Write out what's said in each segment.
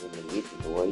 اللي هو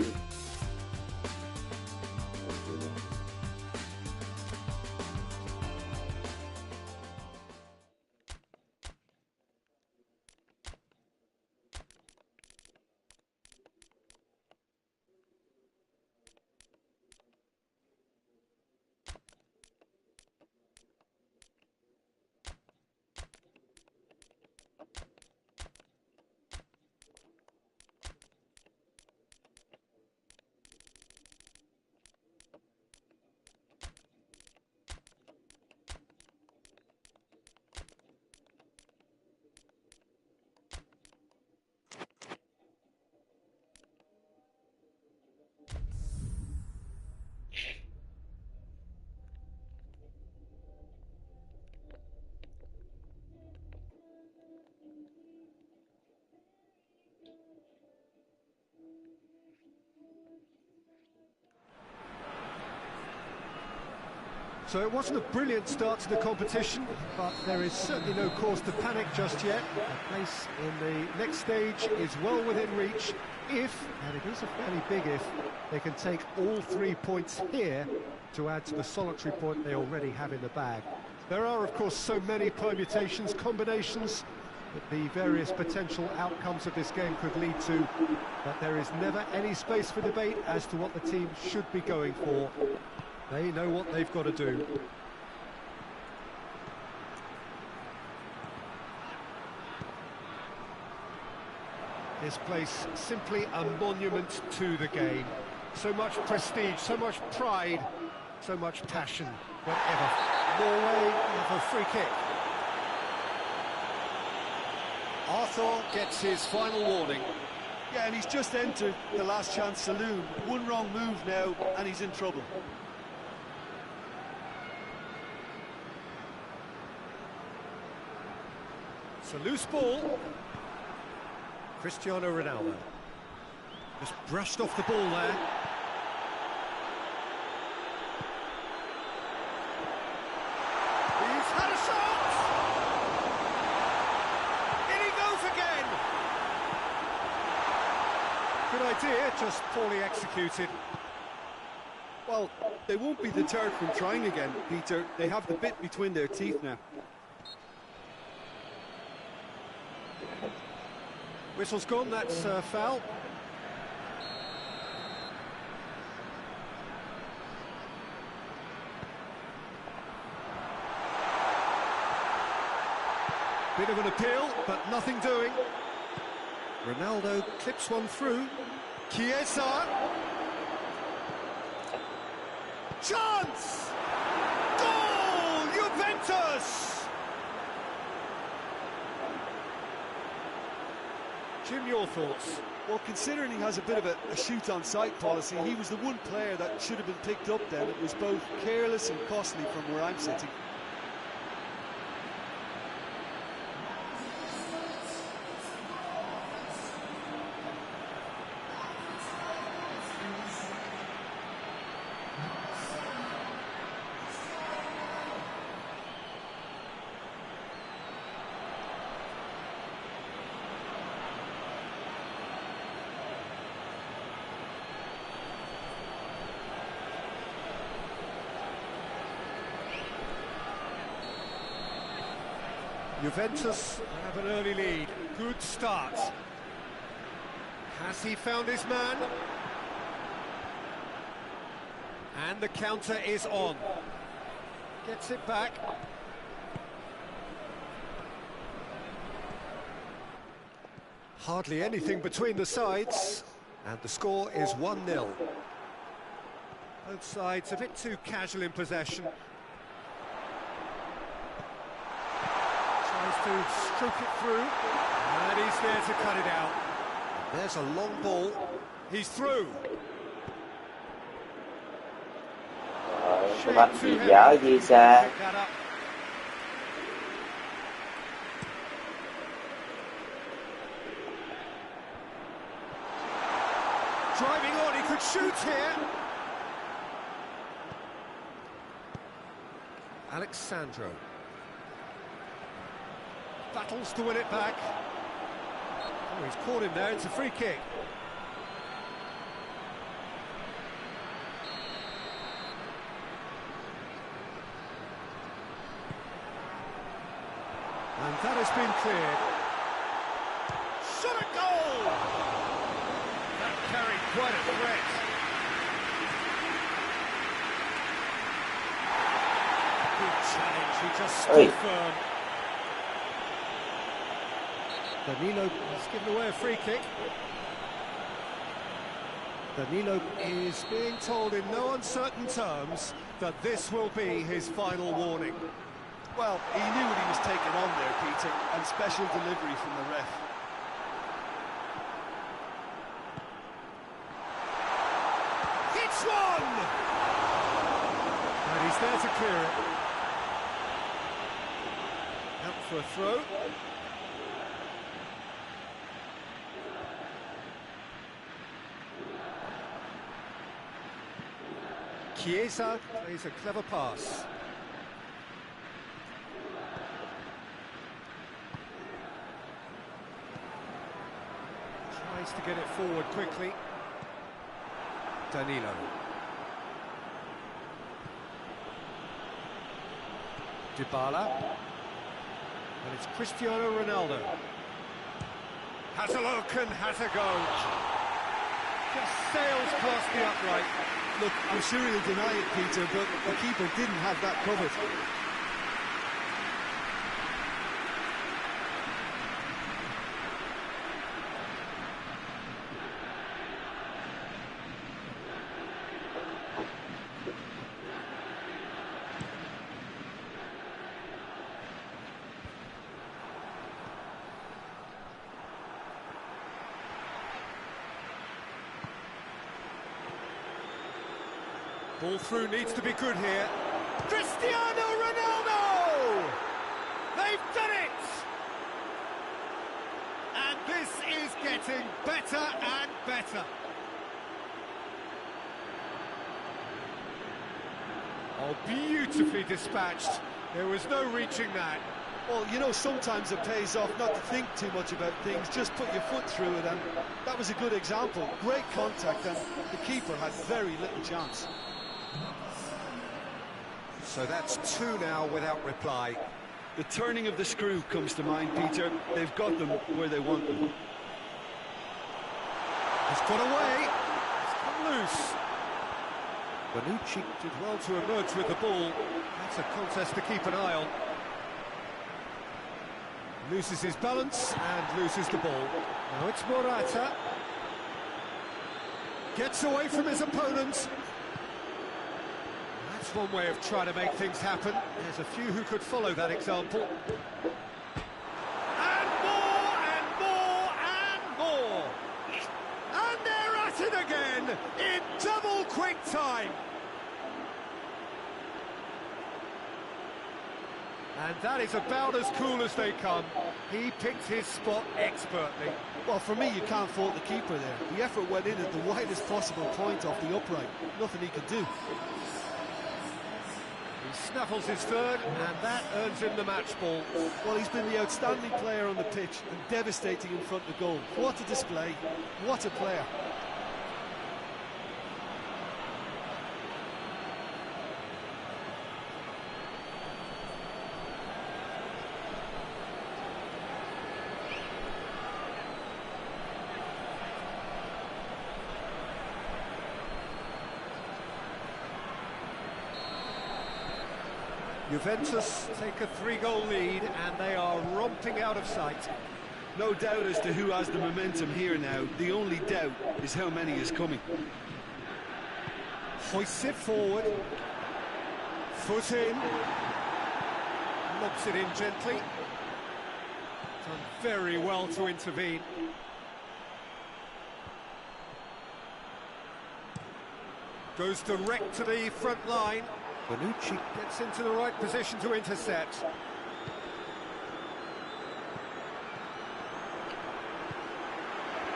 So it wasn't a brilliant start to the competition, but there is certainly no cause to panic just yet. A place in the next stage is well within reach if, and it is a fairly big if, they can take all 3 points here to add to the solitary point they already have in the bag. There are, of course, so many permutations, combinations that the various potential outcomes of this game could lead to, but there is never any space for debate as to what the team should be going for. They know what they've got to do. This place simply a monument to the game. So much prestige, so much pride, so much passion, whatever. Norway have a free kick. Arthur gets his final warning. Yeah, and he's just entered the last chance saloon. One wrong move now, and he's in trouble. It's a loose ball. Cristiano Ronaldo. Just brushed off the ball there. He's had a shot! In he goes again! Good idea, just poorly executed. Well, they won't be deterred from trying again, Peter. They have the bit between their teeth now. Whistle's gone, that's foul. Bit of an appeal, but nothing doing. Ronaldo clips one through. Chiesa. Chance! Goal! Juventus! Jim, your thoughts? Well, considering he has a bit of a shoot-on-sight policy, he was the one player that should have been picked up then. It was both careless and costly from where I'm sitting. Juventus have an early lead. Good start. Has he found his man? And the counter is on. Gets it back. Hardly anything between the sides. And the score is 1-0. Both sides a bit too casual in possession. To stroke it through, and he's there to cut it out. There's a long ball. He's through. Các bạn bị giá gì ra? Driving on, he could shoot here. Alexandro. Battles to win it back. Oh, he's caught him there, it's a free kick. And that has been cleared. Shot a goal! That carried quite a threat. Good challenge, he just stood firm. Danilo has given away a free kick. Danilo is being told in no uncertain terms that this will be his final warning. Well, he knew what he was taking on there, Peter, and special delivery from the ref. Hits one! And he's there to clear it. Out for a throw. Chiesa plays a clever pass. Tries to get it forward quickly. Danilo. Dybala. And it's Cristiano Ronaldo. Has a look and has a go. Just sails past the upright. Look, I'm sure he'll deny it, Peter, but the keeper didn't have that covered. Ball through needs to be good here. Cristiano Ronaldo! They've done it! And this is getting better and better. Oh, beautifully dispatched. There was no reaching that. Well, you know, sometimes it pays off not to think too much about things, just put your foot through it, and that was a good example. Great contact, and the keeper had very little chance. So that's 2 now without reply. The turning of the screw comes to mind, Peter. They've got them where they want them. He's got away. It's come loose. Bonucci did well to emerge with the ball. That's a contest to keep an eye on. Loses his balance and loses the ball. Now it's Morata. Gets away from his opponent. That's one way of trying to make things happen. There's a few who could follow that example. And more, and more, and more. And they're at it again in double quick time. And that is about as cool as they come. He picked his spot expertly. Well, for me, you can't fault the keeper there. The effort went in at the widest possible point off the upright. Nothing he could do. He snaffles his third, and that earns him the match ball. Well, he's been the outstanding player on the pitch and devastating in front of goal. What a display. What a player. Juventus take a 3-goal lead, and they are romping out of sight. No doubt as to who has the momentum here now. The only doubt is how many is coming. Hoists it forward. Foot in. Lobs it in gently. Done very well to intervene. Goes direct to the front line. Bonucci gets into the right position to intercept.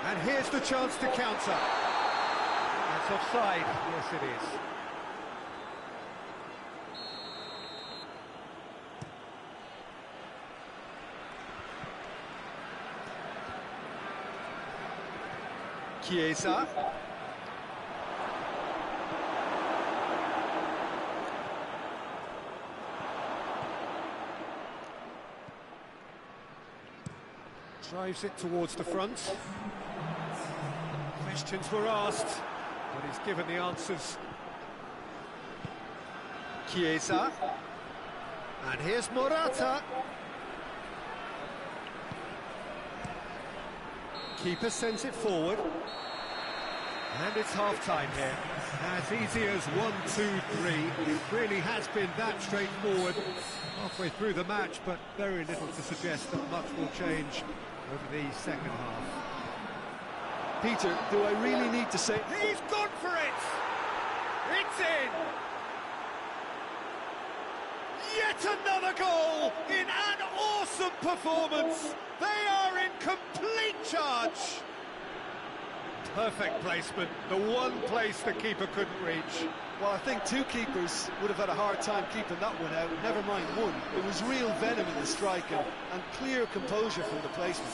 And here's the chance to counter. That's offside. Yes, it is. Chiesa. Drives it towards the front. Questions were asked, but he's given the answers. Chiesa. And here's Morata. Keeper sends it forward. And it's half-time here. As easy as 1, 2, 3. It really has been that straightforward halfway through the match, but very little to suggest that much will change over the second half. Peter, do I really need to say... He's gone for it! It's in! Yet another goal in an awesome performance! They are in complete charge! Perfect placement, the one place the keeper couldn't reach. Well, I think 2 keepers would have had a hard time keeping that one out, never mind 1. It was real venom in the strike and clear composure from the placement.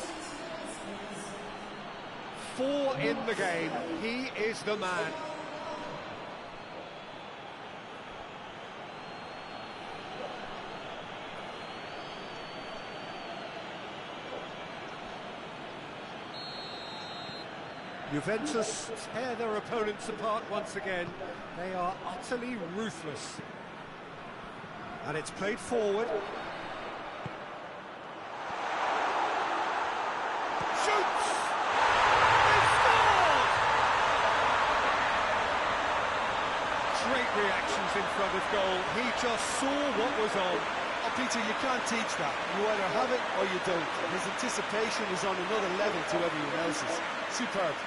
4 in the game, he is the man. Juventus tear their opponents apart once again. They are utterly ruthless. And it's played forward. Shoots! They scored! Great reactions in front of goal. He just saw what was on. Oh, Peter, you can't teach that. You either have it or you don't. His anticipation is on another level to everyone else's. Superb.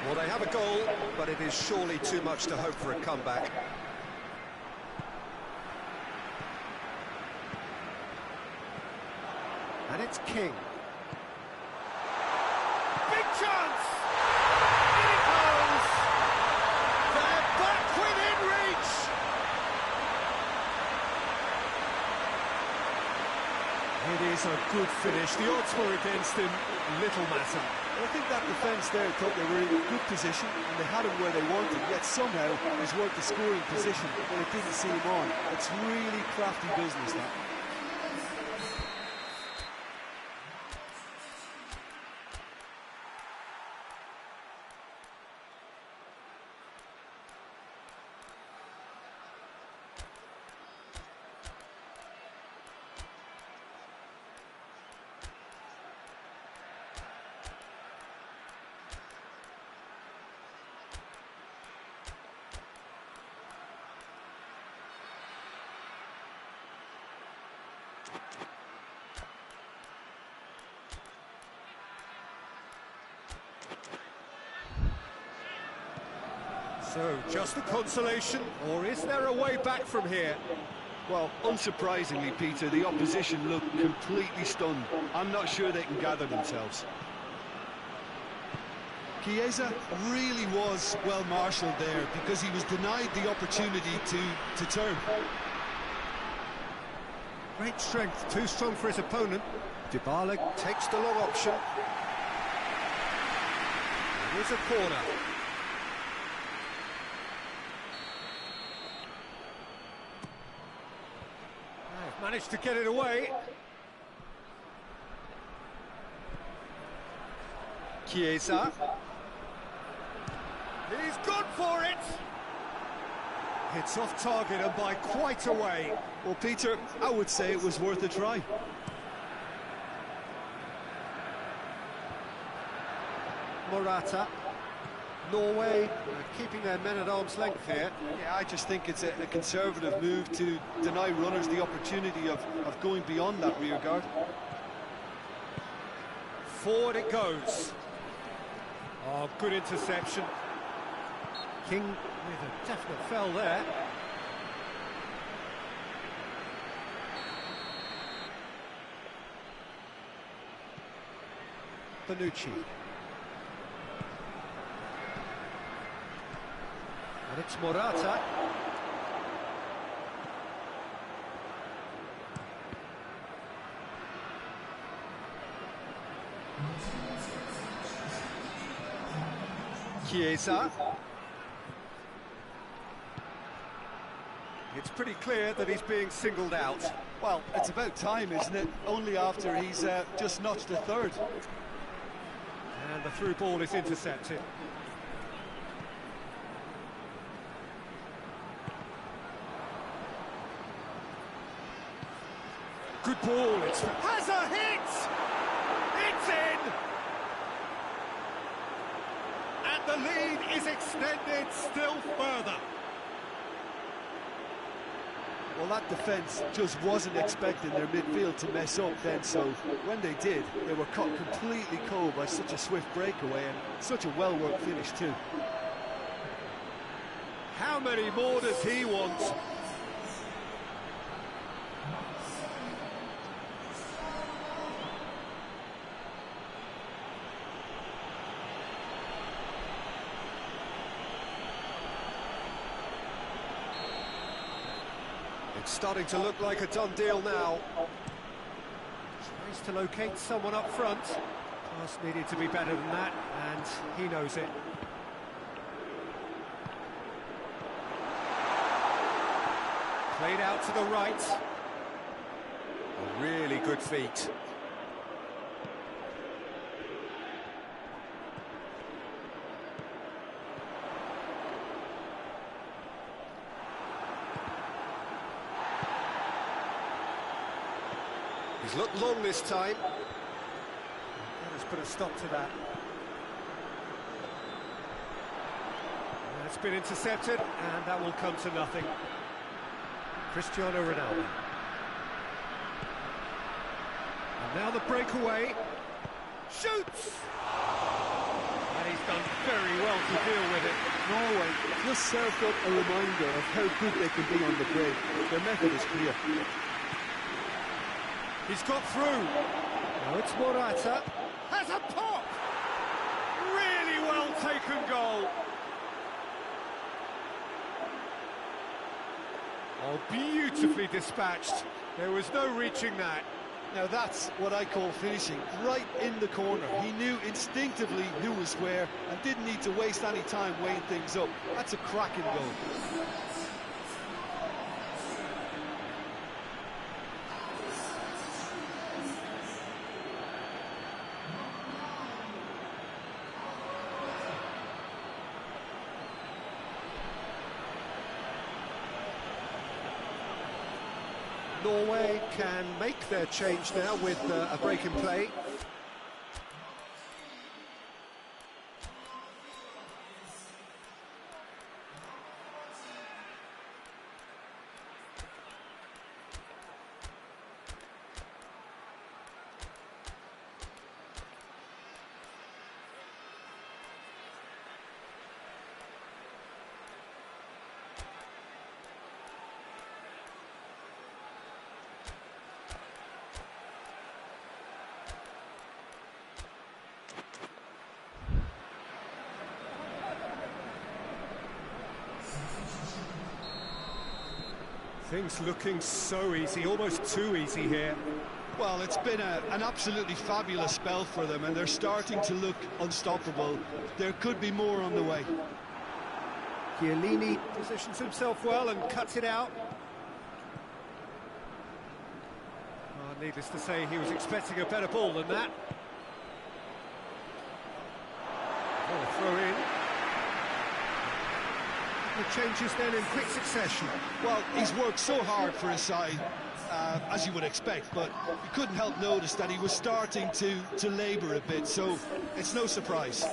Well, they have a goal, but it is surely too much to hope for a comeback. And it's King. Big chance! In it goes! They're back within reach! It is a good finish. The odds were against him. Little matter. I think that defence there thought they were in a good position and they had him where they wanted, yet somehow he's worked the scoring position when it didn't see him on. It's really crafty business, that. So, just a consolation, or is there a way back from here? Well, unsurprisingly, Peter, the opposition look completely stunned. I'm not sure they can gather themselves. Chiesa really was well marshalled there because he was denied the opportunity to turn. Great strength, too strong for his opponent. Dybala takes the long option. Here's a corner. Managed to get it away. Chiesa. He's gone for it. Hits off target and by quite a way. Well, Peter, I would say it was worth a try. Morata. Norway keeping their men at arm's length here. Yeah, I just think it's a conservative move to deny runners the opportunity of going beyond that rear guard. Forward it goes. Oh, good interception. King with a definite fell there. Bonucci. And it's Morata. Chiesa. It's pretty clear that he's being singled out. Well, it's about time, isn't it? Only after he's just notched a third. And the through ball is intercepted. Good ball, has a hit! It's in! And the lead is extended still further. Well, that defence just wasn't expecting their midfield to mess up then, so when they did, they were caught completely cold by such a swift breakaway and such a well-worked finish too. How many more does he want? It's starting to look like a done deal now. Tries to locate someone up front. Pass needed to be better than that, and he knows it. Played out to the right. A really good feat. He's looked long this time. That has put a stop to that. And it's been intercepted, and that will come to nothing. Cristiano Ronaldo. And now the breakaway. Shoots! And he's done very well. well to deal with it. Norway just served up a reminder of how good they can be on the break. Their method is clear. He's got through. Now it's Morata. Has a pop! Really well taken goal. Oh, beautifully dispatched. There was no reaching that. Now that's what I call finishing, right in the corner. He knew instinctively who was where and didn't need to waste any time weighing things up. That's a cracking goal. Norway can make their change now with a break in play. Things looking so easy, almost too easy here. Well, it's been an absolutely fabulous spell for them, and they're starting to look unstoppable. There could be more on the way. Chiellini positions himself well and cuts it out. Oh, needless to say, he was expecting a better ball than that. Oh, throw in. The changes then in quick succession. Well, he's worked so hard for his side, as you would expect, but you couldn't help notice that he was starting to labour a bit, so it's no surprise.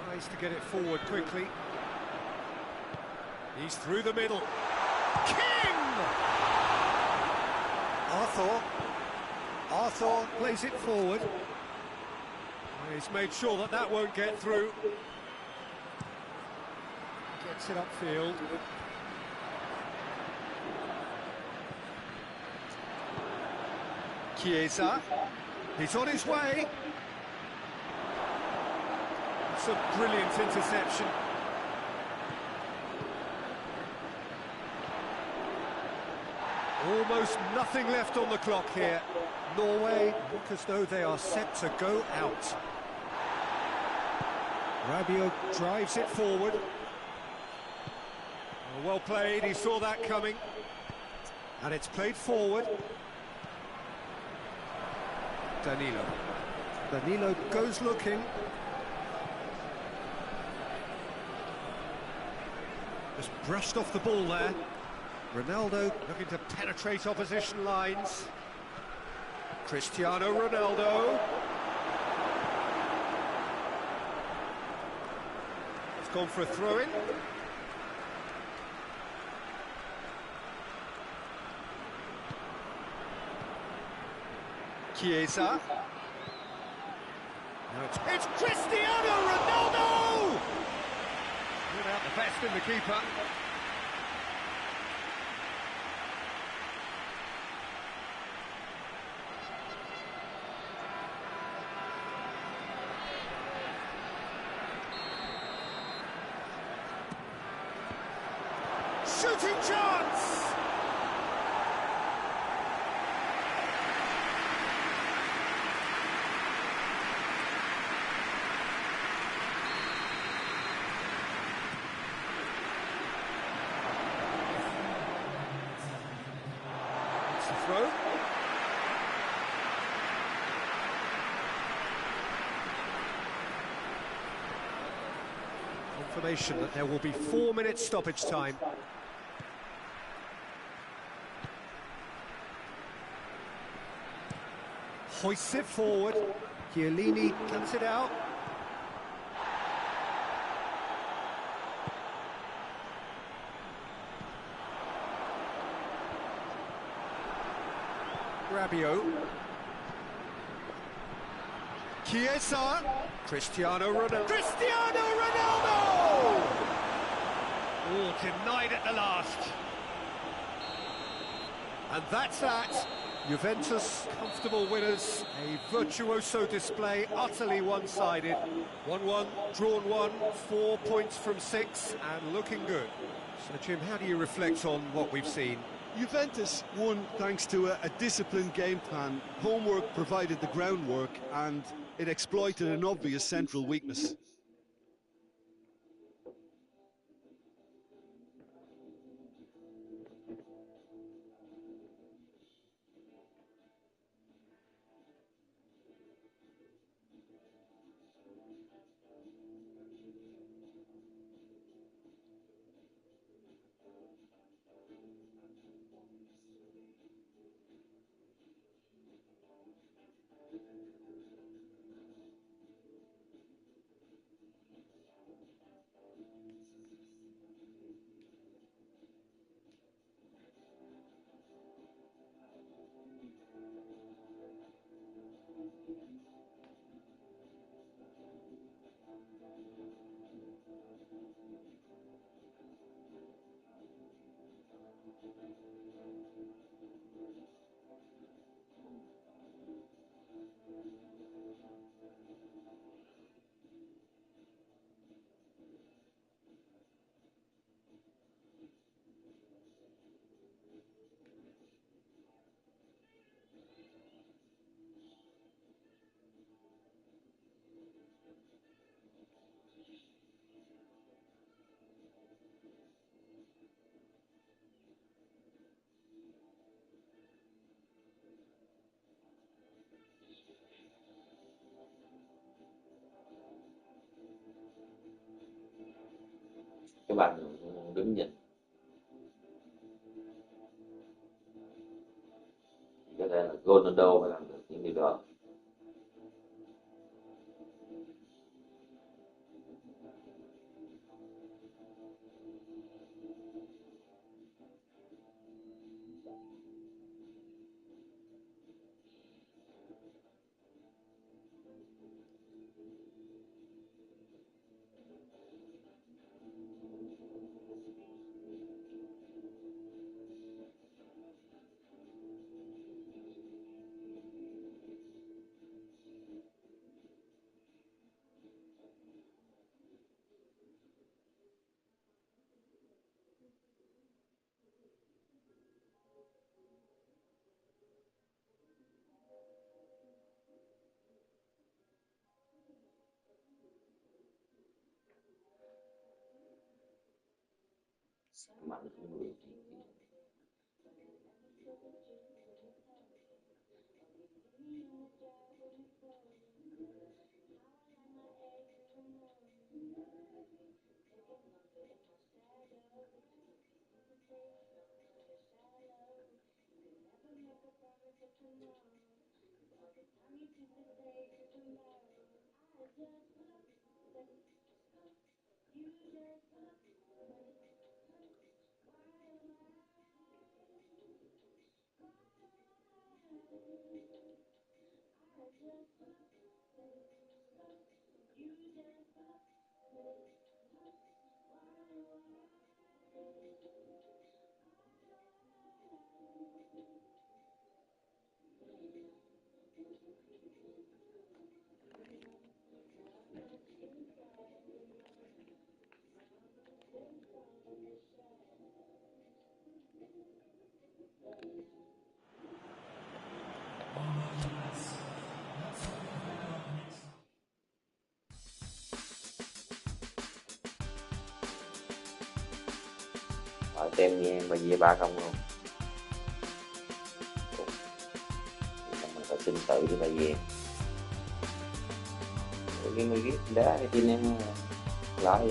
Tries to get it forward quickly. He's through the middle. King! Arthur plays it forward. He's made sure that that won't get through. Gets it upfield. Chiesa. He's on his way. It's a brilliant interception. Almost nothing left on the clock here. Norway look as though they are set to go out. Rabiot drives it forward. Oh, well played, he saw that coming. And it's played forward. Danilo goes looking. Just brushed off the ball there. Ronaldo looking to penetrate opposition lines. Cristiano Ronaldo. It's gone for a throw-in. Chiesa. It's Cristiano Ronaldo! Without the best in the keeper. Shooting chance! It's the throw. Confirmation that there will be 4 minutes stoppage time. Hoists it forward. Chiellini cuts it out. Rabiot. Chiesa, Cristiano Ronaldo. Cristiano Ronaldo! Oh, denied at the last. And that's that. Juventus, comfortable winners. A virtuoso display, utterly one-sided. 1-1, drawn 1, 4 points from 6, and looking good. So, Jim, how do you reflect on what we've seen? Juventus won thanks to a disciplined game plan. Homework provided the groundwork, and it exploited an obvious central weakness. Các bạn đứng nhìn có thể là Ronaldo phải làm được những điều đó. Mạnh hơn người họ tem nha mà về 3-0 luôn. Mình phải tin tự đi bà về. Người biết đá cái tin em lại.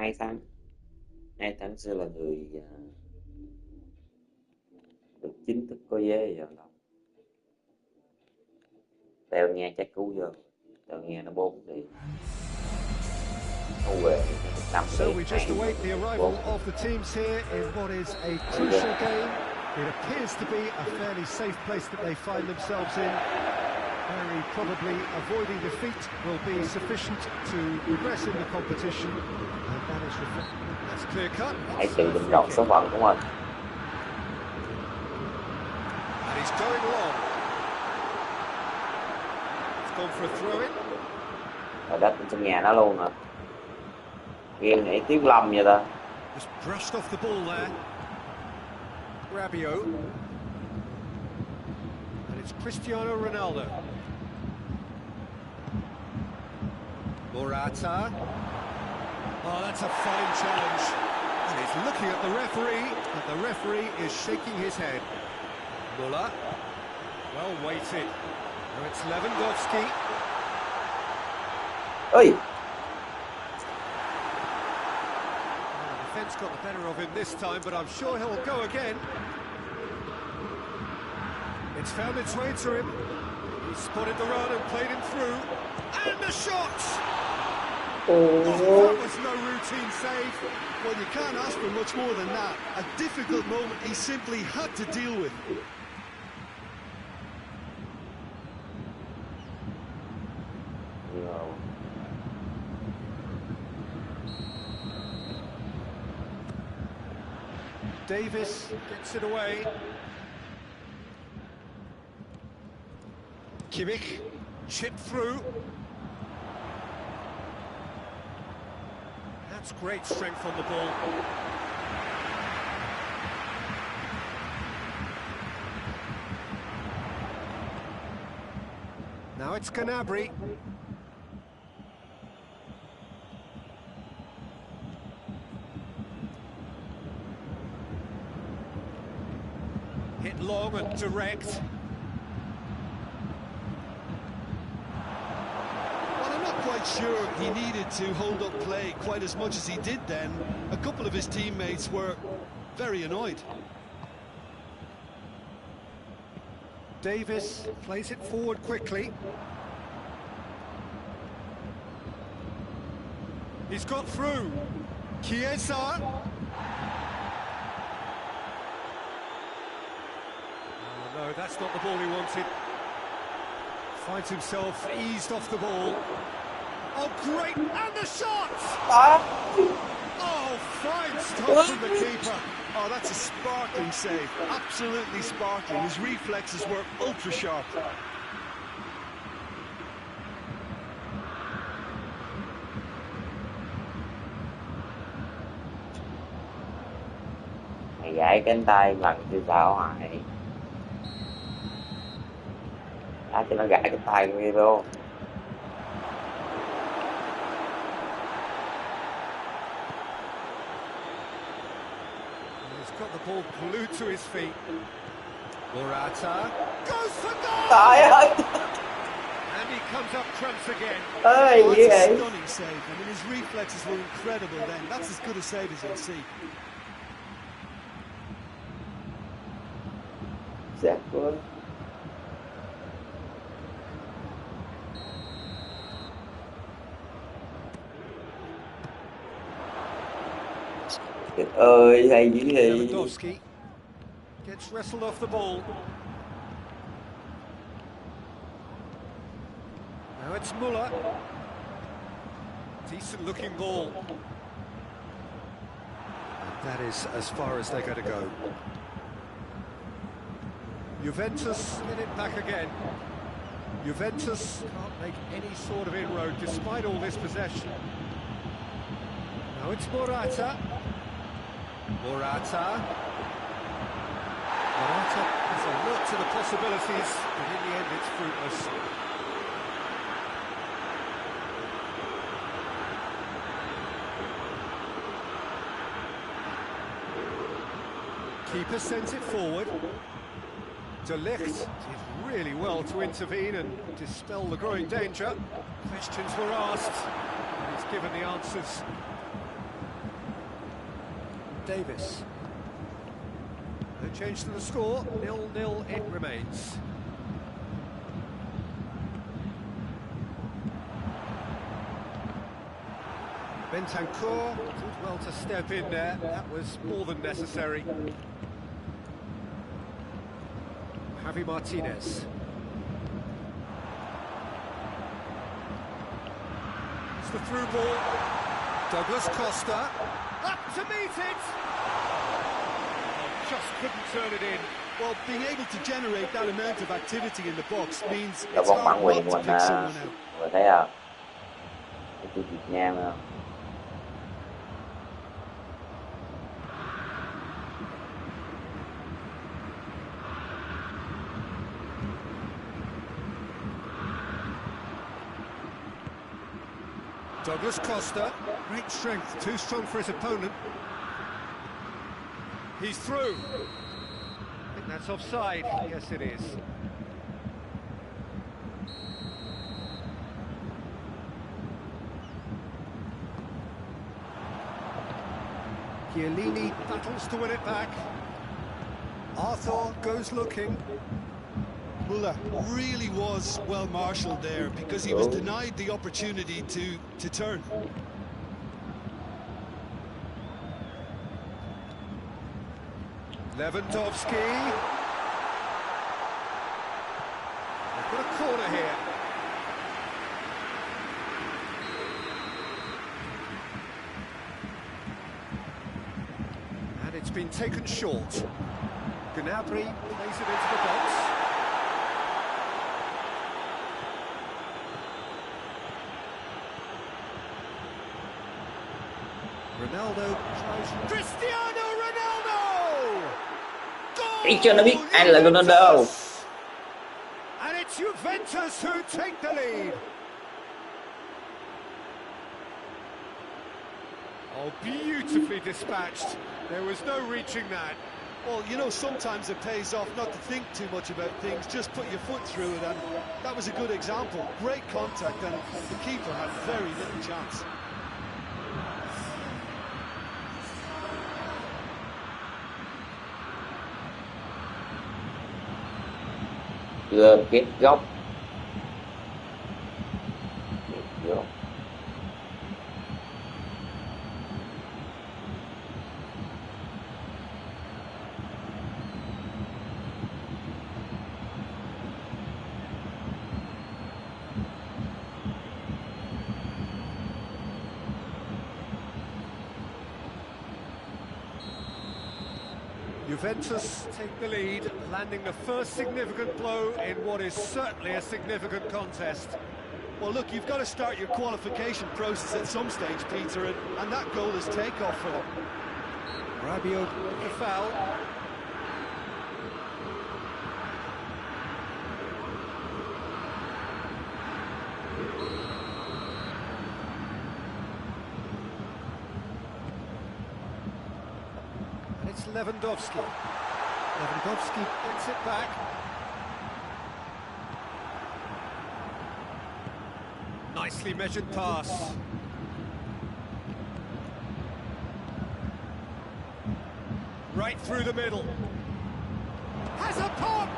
2 tháng xưa là người được chính thức có vé giờ đâu. Tao nghe chắc cứu vô. Tao nghe nó 4 đi. Nó về năm So we just await the arrival of the teams here in what is a crucial game. It appears to be a fairly safe place that they find themselves in. Very probably avoiding defeat will be sufficient to progress in the competition, and that is reflected. That's clear cut. Hãy tự bình chọn số phận của mình. And he's going long. It's gone for a throw-in. Ở đất trong nhà nó luôn hả? Ghen nghĩ Tiếu Lâm vậy ta. Just brushed off the ball there. Rabiot. And it's Cristiano Ronaldo. Morata. Oh, that's a fine challenge. And he's looking at the referee, and the referee is shaking his head. Muller. Well weighted. Now it's Lewandowski. Ơi! The defence got the better of him this time, but I'm sure he'll go again. It's found its way to him. He spotted the run and played him through. And the shot! Oh, that was no routine save. Well, you can't ask for much more than that. A difficult moment he simply had to deal with. Davis gets it away. Kimmich chipped through. That's great strength on the ball. Now it's Gnabry. Hit long and direct. Well, I'm not quite sure he needed to hold up play quite as much as he did then. A couple of his teammates were very annoyed. Davis plays it forward quickly. He's got through. Chiesa. No, that's not the ball he wanted. Finds himself eased off the ball. Oh, great! And the shot! Oh, fine stop from the keeper. Oh, that's a sparkling save. Absolutely sparkling. His reflexes were ultra sharp. Mày gãy cánh tay lần chứ sao hại. Đá cho nó gãy cái tay kia luôn. He's got the ball glued to his feet. Morata goes for goal! Trời ơi! And he comes up trumps again. Ơi, Oh, gì that's a vậy? stunning save. I mean, his reflexes were incredible then. That's as good a save as you'll see. Dạ luôn. Trời ơi, hay dữ vậy. Lewandowski gets wrestled off the ball. Now it's Muller. Decent looking ball. And that is as far as they're going to go. Juventus get it back again. Juventus can't make any sort of inroad despite all this possession. Now it's Morata. Morata has a look to the possibilities, but in the end it's fruitless. Keeper sends it forward. De Ligt did really well to intervene and dispel the growing danger. Questions were asked, and he's given the answers. Davis. No change to the score, 0-0 it remains. Bentancur did well to step in there, that was more than necessary. Javi Martinez. It's the through ball. Douglas Costa. Up to meet it! Just couldn't turn it in. Well, being able to generate that amount of activity in the box means Đá it's bóng hard bắn not quyền to mình pick someone out. vừa thấy à? Cái chữ Việt Nam à. Douglas Costa, great strength, too strong for his opponent. He's through. I think that's offside. Yes, it is. Chiellini battles to win it back. Arthur goes looking. Muller really was well marshalled there because he was denied the opportunity to turn. Lewandowski. They've got a corner here. And it's been taken short. Gnabry plays it into the box. Ronaldo tries. Cristiano Ronaldo! Ý chưa nó biết ai là Ronaldo. And it's Juventus who take the lead. Oh, beautifully dispatched. There was no reaching that. Well, you know, sometimes it pays off not to think too much about things, just put your foot through it, and that was a good example. Great contact, and the keeper had very little chance. Chưa kết góc. Juventus take the lead, landing the first significant blow in what is certainly a significant contest. Well, look, you've got to start your qualification process at some stage, Peter, and that goal is takeoff for them. Rabiot with the foul. It's Lewandowski. Lewandowski gets it back. Nicely measured pass. Right through the middle. Has a pop!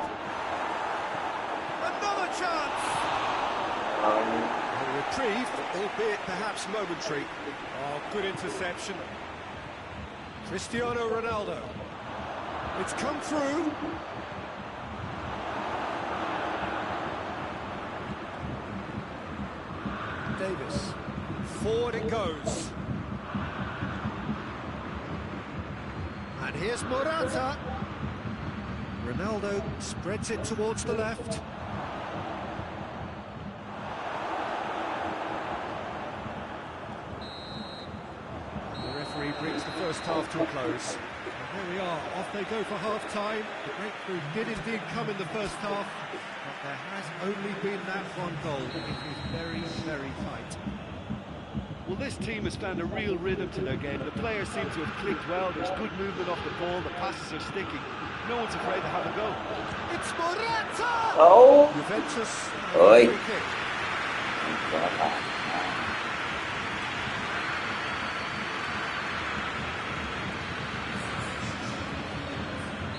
Another chance! A reprieve, albeit perhaps momentary. Oh, good interception. Cristiano Ronaldo. It's come through. Davis. Forward it goes. And here's Morata. Ronaldo spreads it towards the left. Brings the first half to a close. And here we are, off they go for half-time. The breakthrough did indeed come in the first half, but there has only been that one goal. It is very, very tight. Well, this team has found a real rhythm to their game. The players seem to have clicked well. There's good movement off the ball. The passes are sticking. No one's afraid to have a go. It's Morata! Oh! Juventus. Oi! Free kick.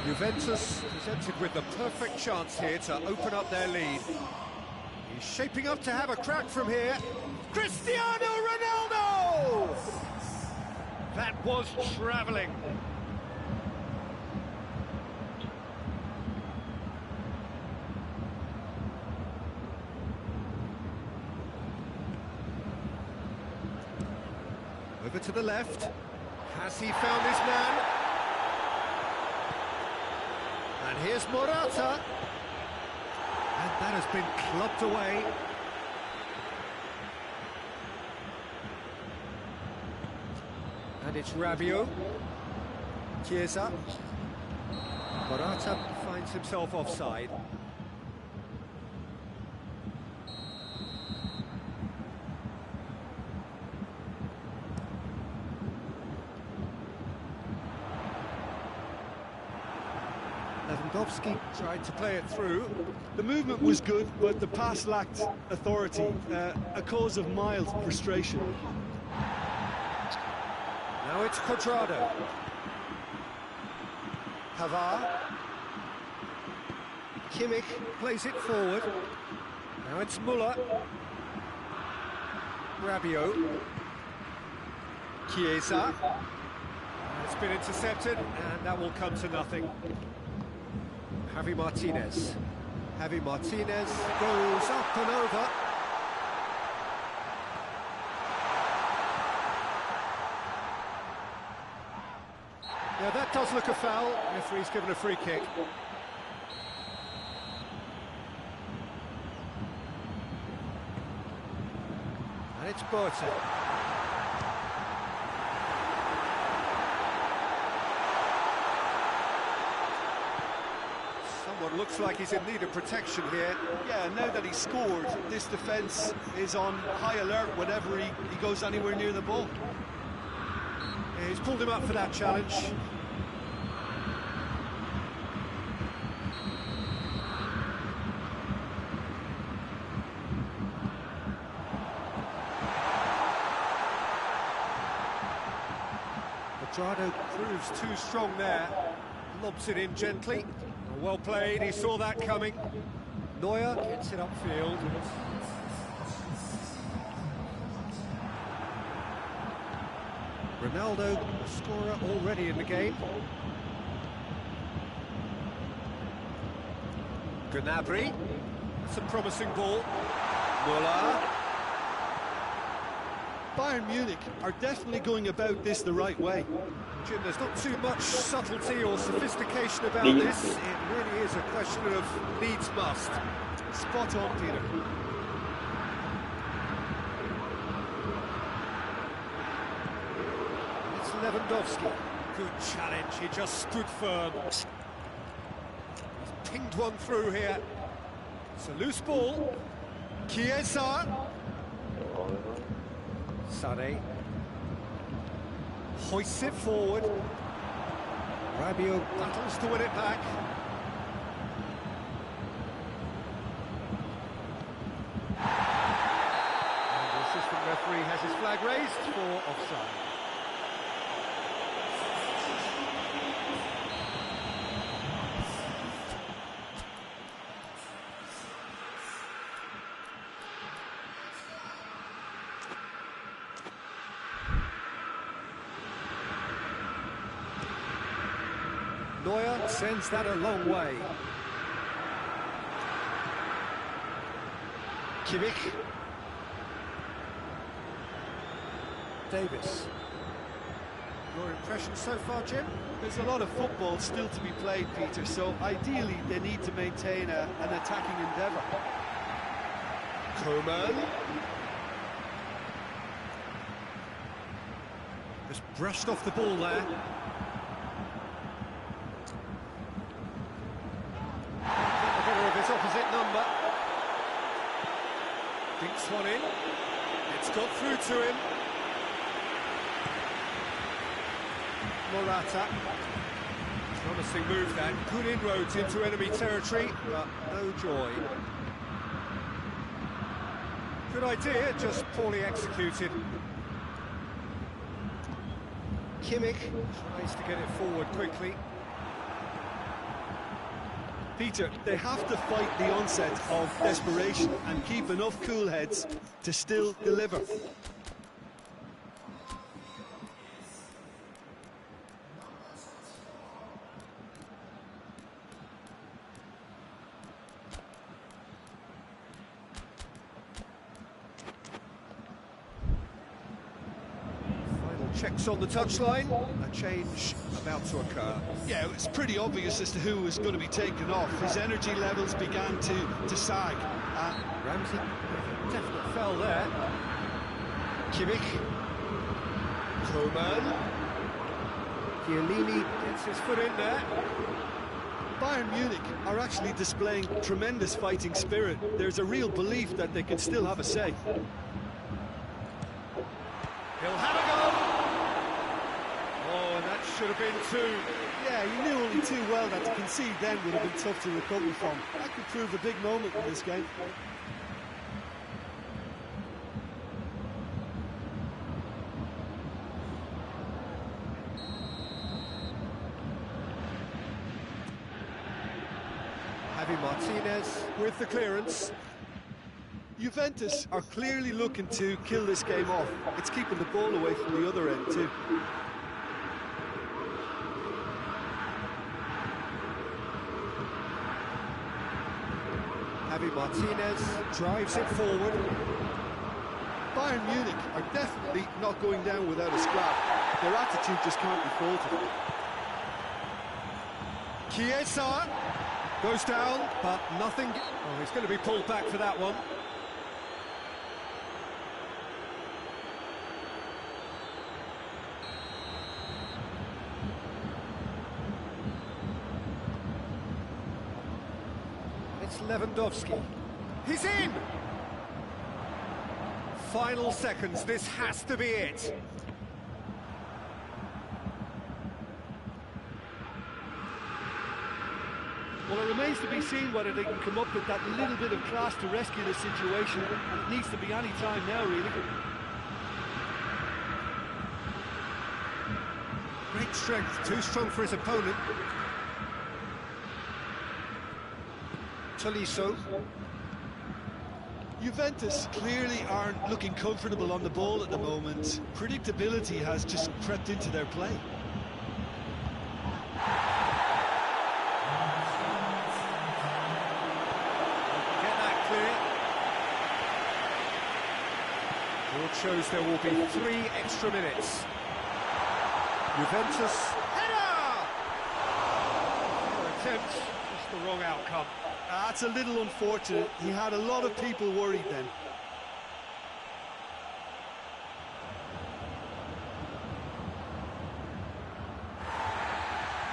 Juventus presented with the perfect chance here to open up their lead. He's shaping up to have a crack from here. Cristiano Ronaldo! That was travelling. Over to the left. Has he found his man? And here's Morata. And that has been clubbed away. And it's Rabiot. Chiesa. Morata finds himself offside. Lewandowski tried to play it through. The movement was good, but the pass lacked authority, a cause of mild frustration. Now it's Cuadrado. Pavard. Kimmich plays it forward. Now it's Müller. Rabiot. Chiesa. It's been intercepted, and that will come to nothing. Javi Martinez. Javi Martinez goes up and over. Yeah, that does look a foul. Referee's given a free kick. And it's Boateng. Someone looks like he's in need of protection here. Yeah, now that he's scored, this defence is on high alert whenever he goes anywhere near the ball. Yeah, he's pulled him up for that challenge. Cuadrado proves too strong there. Lobs it in gently. Well played, he saw that coming. Neuer gets it upfield. Ronaldo, a scorer already in the game. Gnabry, that's a promising ball. Müller. Bayern Munich are definitely going about this the right way. Jim, there's not too much subtlety or sophistication about this. It really is a question of needs must. Spot on, Peter. It's Lewandowski. Good challenge, he just stood firm. He's pinged one through here. It's a loose ball. Chiesa. Sané. Hoists it forward. Rabiot battles to win it back. And the assistant referee has his flag raised for offside. Neuer sends that a long way. Kimmich. Davis. Your impression so far, Jim? There's a lot of football still to be played, Peter, so ideally they need to maintain an attacking endeavour. Coman. Just brushed off the ball there. Opposite number. Dinks one in. It's got through to him. Morata. Promising move that. Good inroads into enemy territory, but no joy. Good idea, just poorly executed. Kimmich tries to get it forward quickly. Peter, they have to fight the onset of desperation and keep enough cool heads to still deliver. Checks on the touchline, a change about to occur. Yeah, it's pretty obvious as to who was going to be taken off. His energy levels began to sag. Ramsey, definite fell there. Kimmich. Coman. Chiellini gets his foot in there. Bayern Munich are actually displaying tremendous fighting spirit. There's a real belief that they can still have a say. He'll have a go! Oh, and that should have been two. Yeah, he knew only too well that to concede then would have been tough to recover from. That could prove a big moment in this game. Javi Martinez with the clearance. Juventus are clearly looking to kill this game off. It's keeping the ball away from the other end too. Javi Martinez drives it forward. Bayern Munich are definitely not going down without a scrap. Their attitude just can't be faulted. Chiesa goes down, but nothing. Oh, he's going to be pulled back for that one. It's Lewandowski. He's in! Final seconds, this has to be it. Well, it remains to be seen whether they can come up with that little bit of class to rescue this situation, and it needs to be any time now, really. Great strength, too strong for his opponent. Tolisso. Juventus clearly aren't looking comfortable on the ball at the moment. Predictability has just crept into their play. Get that clear. It shows there will be 3 extra minutes. Juventus. Header! Attempt, just the wrong outcome. That's a little unfortunate. He had a lot of people worried then.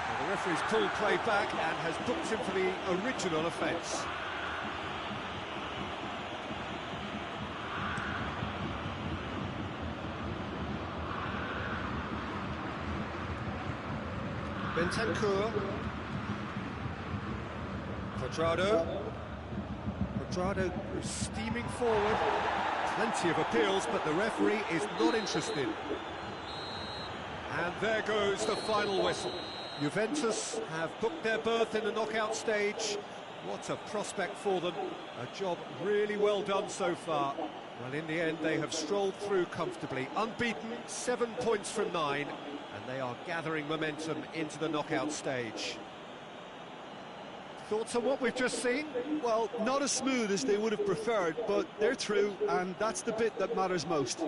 Well, the referee's pulled play back and has booked him for the original offence. Bentancur. Quadrado is steaming forward. Plenty of appeals, but the referee is not interested. And there goes the final whistle. Juventus have booked their berth in the knockout stage. What a prospect for them. A job really well done so far. Well, in the end, they have strolled through comfortably. Unbeaten, 7 points from 9, and they are gathering momentum into the knockout stage. Thoughts on what we've just seen? Well, not as smooth as they would have preferred, but they're through, and that's the bit that matters most.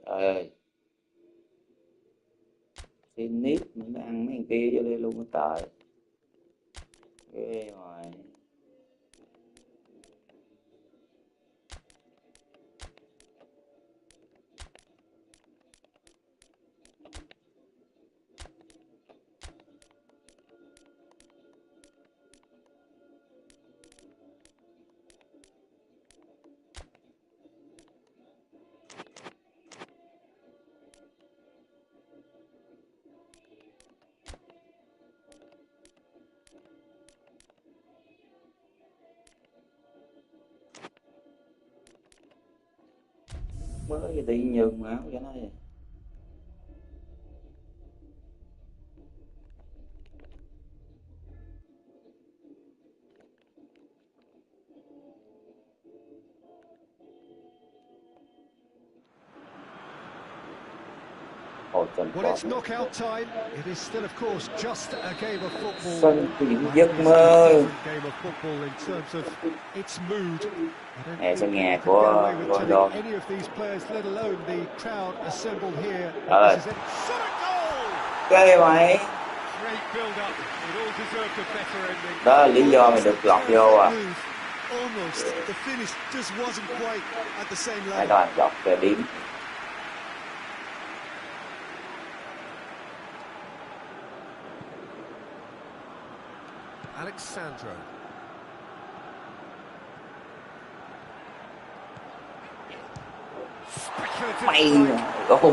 Trời ơi, xin nít mình ăn mấy thằng kia vô đây luôn cái trời. Ghê ngoài. Mới đi nhường máu cho nó vậy. Well, it's knockout time. It is still, of course, just a game of football. Sân của những giấc mơ. Game of football in terms of its mood. Nè, sân nhà của London. Any of these players, let alone the crowd assembled here. Rồi. Ghê mày. Đó là lý do mày được lọt vô à. Hai đoàn lọt về điểm. Alexandro. Mày ôi,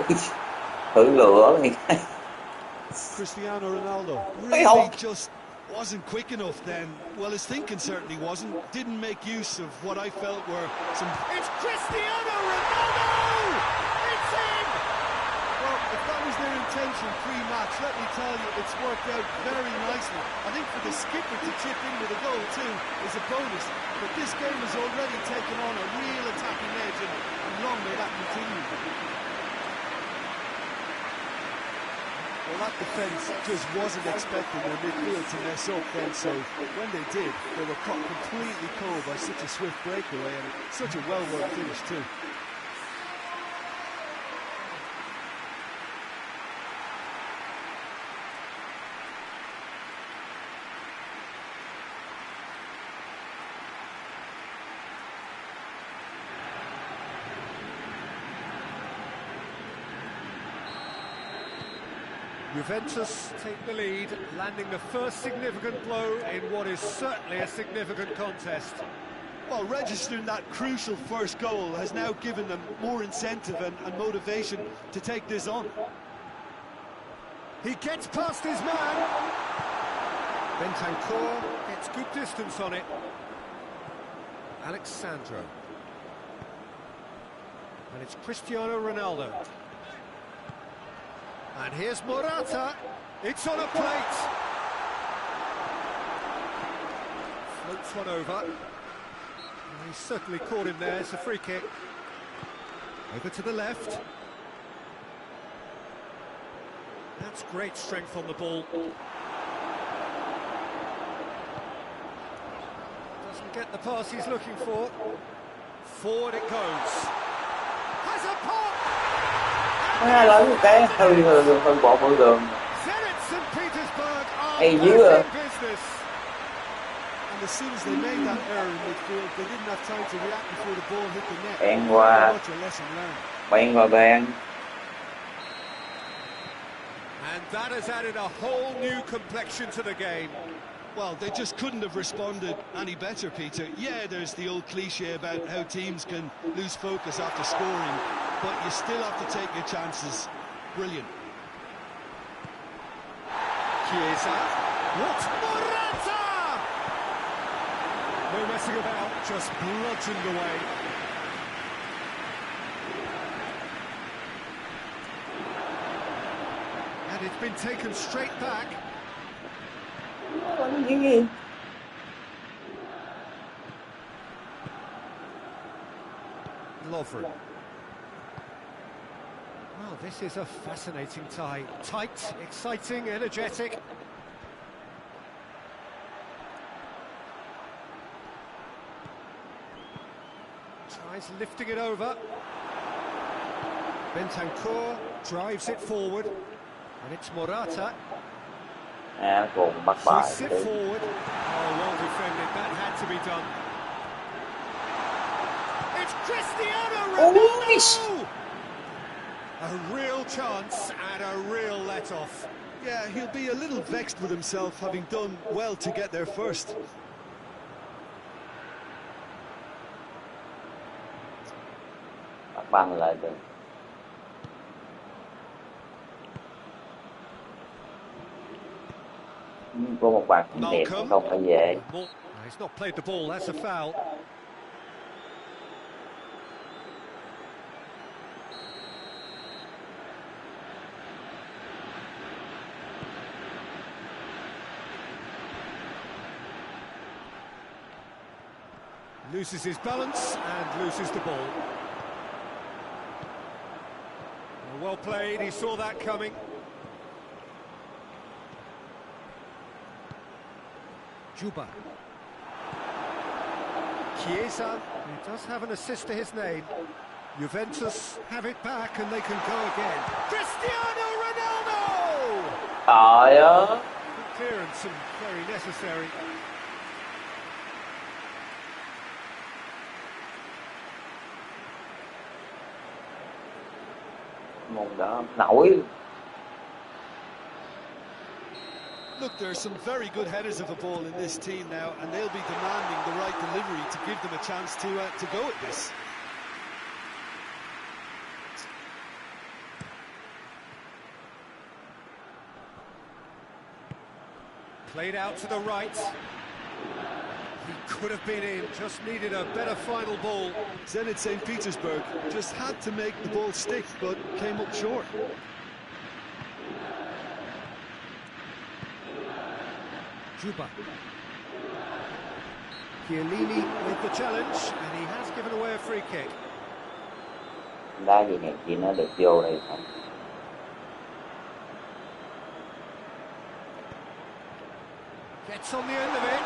thử lửa này. Cristiano Ronaldo really just wasn't quick enough then. Well, his thinking certainly wasn't. Didn't make use of what I felt were some... It's Cristiano Ronaldo! It's him! Well, if that was their intention pre-match, let me tell you, it's worked out very nicely. I think for the skipper to chip in with a goal too is a bonus. But this game has already taken on a real attacking edge, and long may that continue. Well, that defence just wasn't expecting their midfield to mess up then, so when they did, they were caught completely cold by such a swift breakaway and such a well-worked finish too. Juventus take the lead, landing the first significant blow in what is certainly a significant contest. Well, registering that crucial first goal has now given them more incentive and motivation to take this on. He gets past his man. Bentancur gets good distance on it. Alexandro. And it's Cristiano Ronaldo. And here's Morata. It's on a plate. Floats one over. He's certainly caught him there. It's a free kick. Over to the left. That's great strength on the ball. Doesn't get the pass he's looking for. Forward it goes. Has a pop! Hai lớn một cái hơn bộ mỗi đường. Hay dữ à. And as soon as they made that error in midfield, they didn't have time to react before the ball hit the net. Bèn qua. Bèn vào bèn. And that has added a whole new complexion to the game. Well, they just couldn't have responded any better, Peter. Yeah, there's the old cliche about how teams can lose focus after scoring, but you still have to take your chances. Brilliant. Chiesa. What? Morata! No messing about, just bludgeoned away. And it's been taken straight back. Lovren. Well, this is a fascinating tie. Tight, exciting, energetic. Tries lifting it over. Bentancur drives it forward. And it's Morata. He's it forward. Oh, well defended. That had to be done. It's Cristiano Ronaldo! A real chance and a real let-off. Yeah, he'll be a little vexed with himself, having done well to get there first. Băng lại được. Có một bạn đẹp không phải dễ. He's not played the ball, that's a foul. Loses his balance and loses the ball. Well played, he saw that coming. Juba. Chiesa, he does have an assist to his name. Juventus have it back and they can go again. Cristiano Ronaldo! Good clearance and very necessary. Môn đó nổi. Look, there are some very good headers of a ball in this team now, and they'll be demanding the right delivery to give them a chance to go at this. Played out to the right. He could have been in, just needed a better final ball. Zenit St. Petersburg just had to make the ball stick, but came up short. Juba. Chiellini with the challenge, and he has given away a free kick. Đá gì này chỉ nó được vô đây không? Gets on the end of it.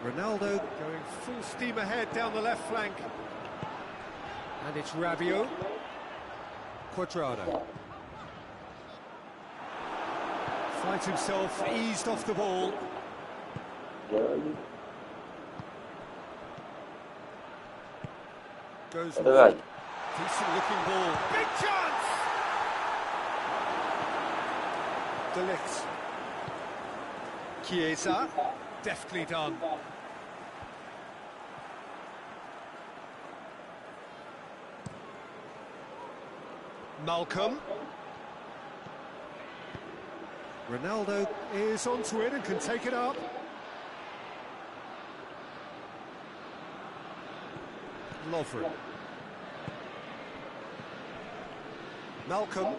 Ronaldo going full steam ahead down the left flank. And it's Rabiot. Cuadrado. Finds himself eased off the ball. Goes wide. Decent looking ball. Big chance! De Ligt. Chiesa. Deftly done. Malcolm. Ronaldo is onto it and can take it up. Lovren. Malcolm.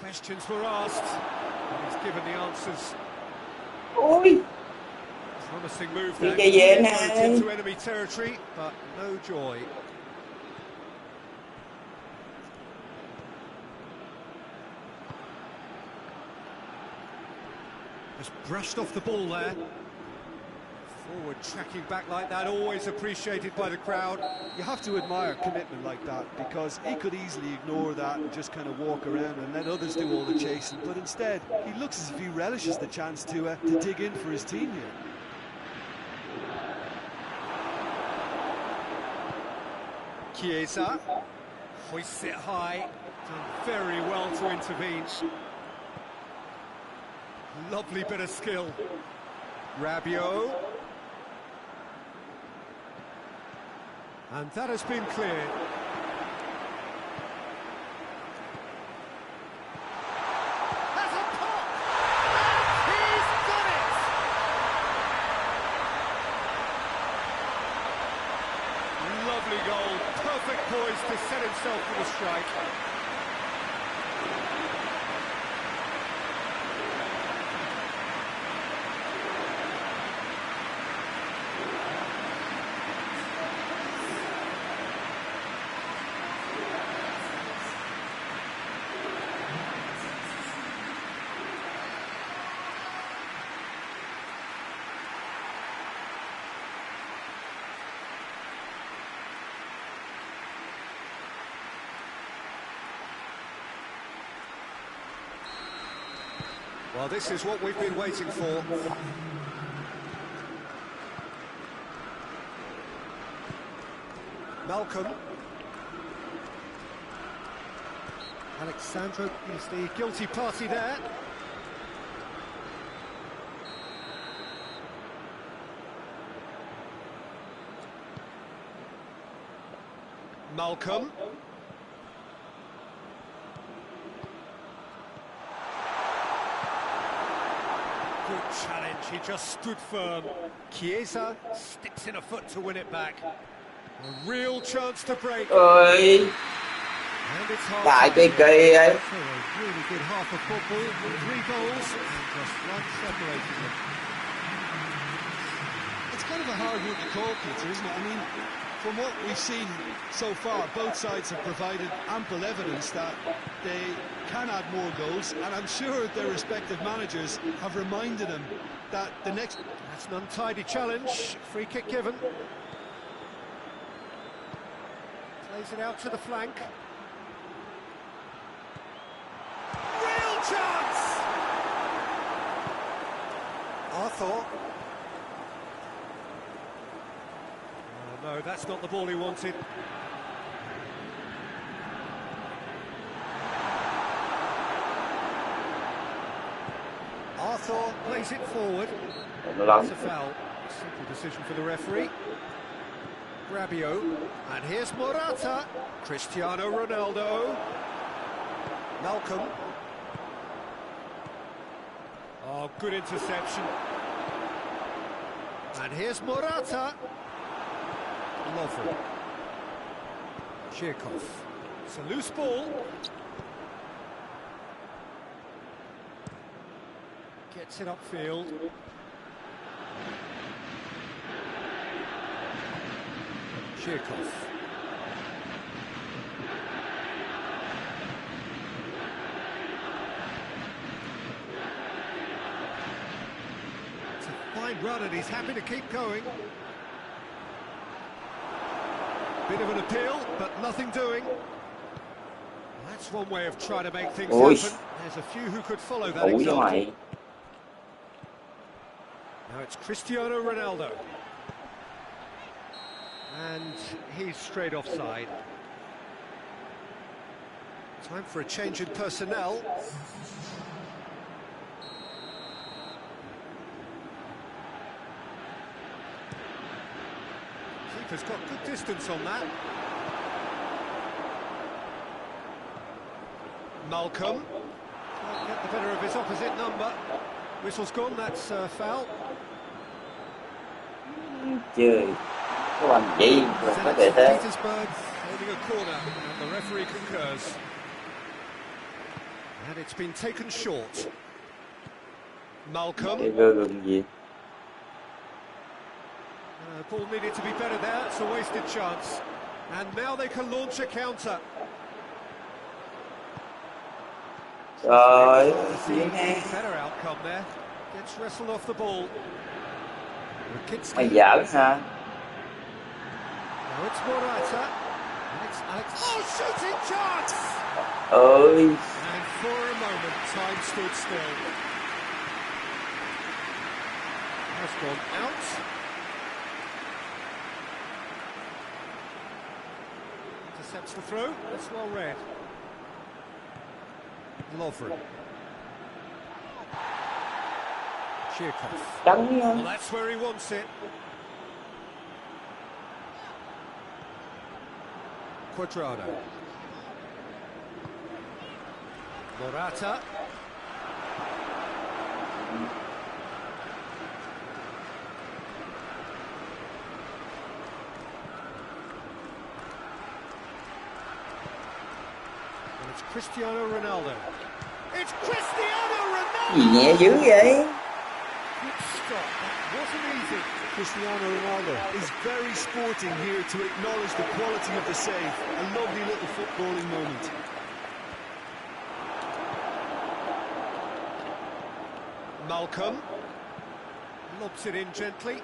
Questions were asked, and he's given the answers. Ôi. Promising move there. Into enemy territory, but no joy. Just brushed off the ball there. Forward tracking back like that, always appreciated by the crowd. You have to admire commitment like that, because he could easily ignore that and just kind of walk around and let others do all the chasing, but instead he looks as if he relishes the chance to dig in for his team here. Chiesa. Hoists it high. Done very well to intervene. Lovely bit of skill. Rabiot. And that has been cleared. Has a pop! And he's got it! Lovely goal. Perfect poise to set himself for the strike. Well, this is what we've been waiting for. Malcolm. Alexandro is the guilty party there. Malcolm. Good challenge, he just stood firm. Chiesa sticks in a foot to win it back. A real chance to break. Ơi, And it's half đại time. cái kỳ ấy. So a really good half of football, 3 goals, and just one separating them. It's kind of a hard one to call, Peter, isn't it? I mean, from what we've seen so far, both sides have provided ample evidence that they can add more goals, and I'm sure their respective managers have reminded them that the next... That's an untidy challenge, free kick given. Plays it out to the flank. Real chance! Arthur. Oh, no, that's not the ball he wanted. Arthur plays it forward. That's a foul. Simple decision for the referee. Rabiot. And here's Morata. Cristiano Ronaldo. Malcolm. Oh, good interception. And here's Morata. Lovren. Chirkov. It's a loose ball. Gets it upfield. Chirkov. It's a fine run and he's happy to keep going. Bit of an appeal, but nothing doing. That's one way of trying to make things Ôi. happen. There's a few who could follow that Ủa example. mày. Now it's Cristiano Ronaldo. And he's straight offside. Time for a change in personnel. Keeper's got good distance on that. Malcolm. Can't get the better of his opposite number. Whistle's gone, that's foul. Chơi. Có làm gì mà có thể Zenit thế. Petersburg holding a corner, and the referee concurs. And it's been taken short. Malcolm. Cái gơ gừng gì. Ball needed to be better there, it's a wasted chance. And now they can launch a counter. Trời, xuyên nè. Better outcome there. Gets wrestled off the ball. Mày giỡn hả? Now it's Morata. And it's Alex. Oh, shooting chance! Ơi. And for a moment, time stood still. Has gone out. To Intercepts the throw. That's well read. Lovren. Well, that's where he wants it. Cuadrado. Morata. And it's Cristiano Ronaldo. It's Cristiano Ronaldo! Gì nhẹ dữ vậy? Good stop. That wasn't easy. Cristiano Ronaldo is very sporting here to acknowledge the quality of the save. A lovely little footballing moment. Malcolm. Lobs it in gently.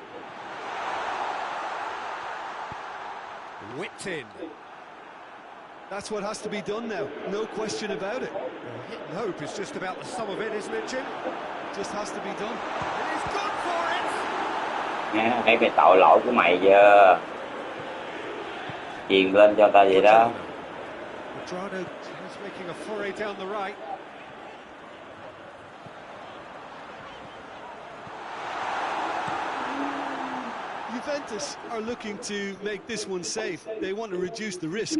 Whipped in. That's what has to be done now, no question about it. Well, hit and hope is just about the sum of it, isn't it, Jim? Just has to be done. It is good for it! Nha, thấy cái tội lỗi của mày chưa? Chuyền lên cho ta vậy đó. Cuadrado is making a foray down the right. Juventus are looking to make this one safe. They want to reduce the risk.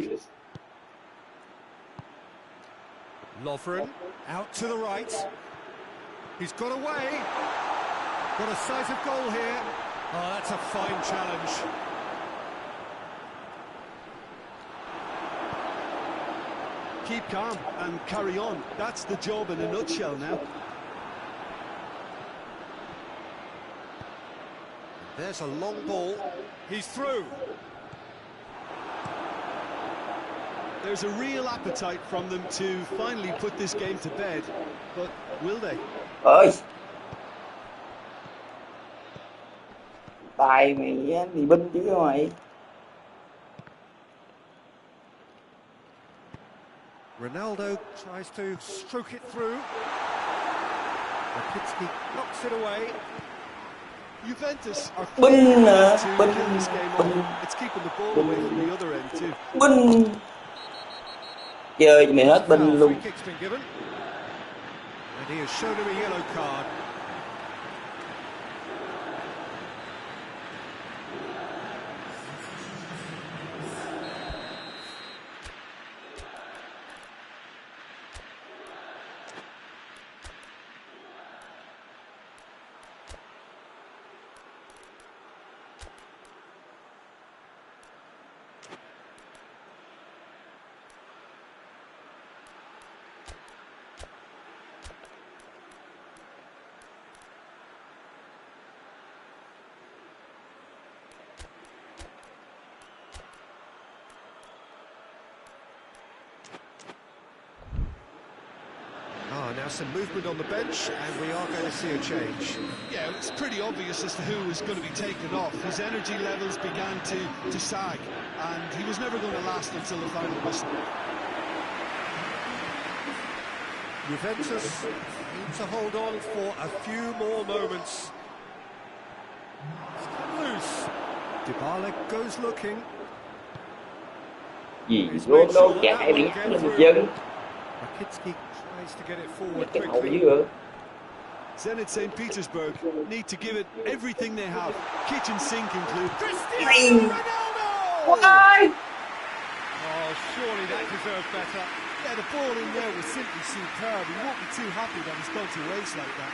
Lovren out to the right. He's got away. Got a sight of goal here. Oh, that's a fine challenge. Keep calm and carry on. That's the job in a nutshell now. There's a long ball. He's through. There's a real appetite from them to finally put this game to bed, but will they? Ơi! Tài mày á, đi binh chứ mày. Ronaldo tries to stroke it through. Rakitsky knocks it away. Juventus are Binh nè, to binh, kill this game binh, off. It's keeping the ball away from the other end too. binh. Chơi cho mày hết binh luôn. Free kick's been given. And he has shown him a yellow card. Now some movement on the bench, and we are going to see a change. Yeah, it's pretty obvious as to who was going to be taken off. His energy levels began to sag, and he was never going to last until the final whistle. Juventus need to hold on for a few more moments. It's come loose. Dybala goes looking. Gì luôn đâu, chạy đi lên chân. Rakitsky tries to get it forward Cái hậu quickly. dưới. Zenit St. Petersburg need to give it everything they have. Kitchen sink included. Cristiano Ronaldo! Why? Oh, surely that deserved better. Yeah, the ball in there was simply superb. He won't be too happy that he's gone to waste like that.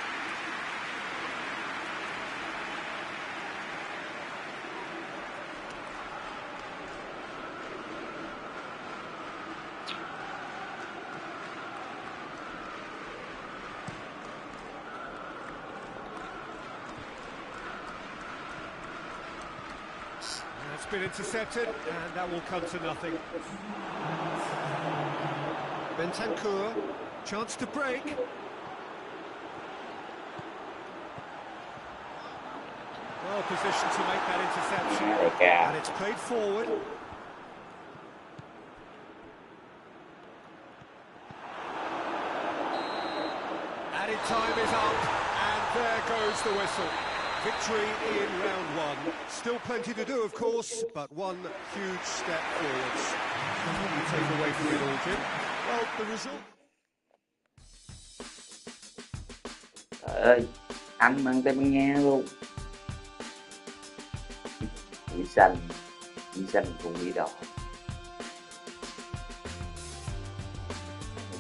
That's been intercepted, and that will come to nothing. Bentancur, chance to break. Well positioned to make that interception, and it's played forward. Added time is up, and there goes the whistle. Victory in round one. Still plenty to do, of course, but one huge step forwards. What do you take away from it all, Jim? Well, the result. Trời ơi, anh mang Tây Ban Nha luôn. Bị xanh cùng bị đỏ.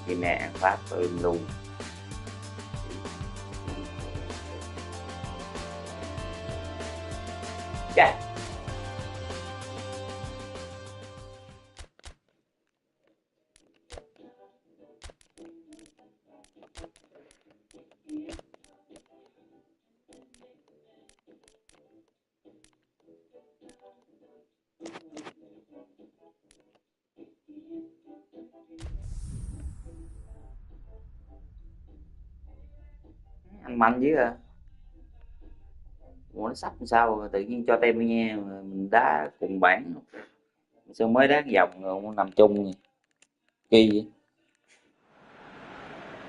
Chị nè ăn Pháp luôn. Chà. Ăn manh dữ à. Ủa nó sắp làm sao rồi? Tự nhiên cho Tây Ban Nha mà mình đá cùng bảng. Sao mới đá vòng rồi nằm chung vậy? Kỳ vậy?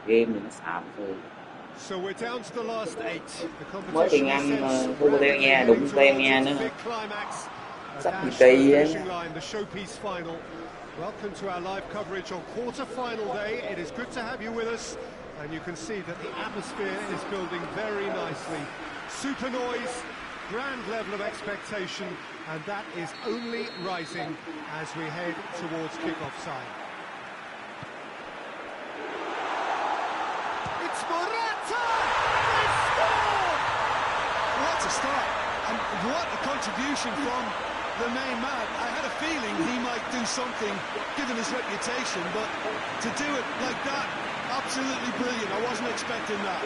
Game thì nó xàm thôi. So we're down to the last 8. The Mới tiền competition Anh thua Tây Ban Nha, đụng Tây Ban Nha nữa. Sắp thì kỳ vậy. The showpiece final. Welcome to our live coverage on quarter-final day. It is good to have you with us, and you can see that the atmosphere is building very nicely. Super noise, grand level of expectation, and that is only rising as we head towards kick-off time. It's Morata! They score! What a start, and what a contribution from the main man. I had a feeling he might do something, given his reputation, but to do it like that, absolutely brilliant. I wasn't expecting that.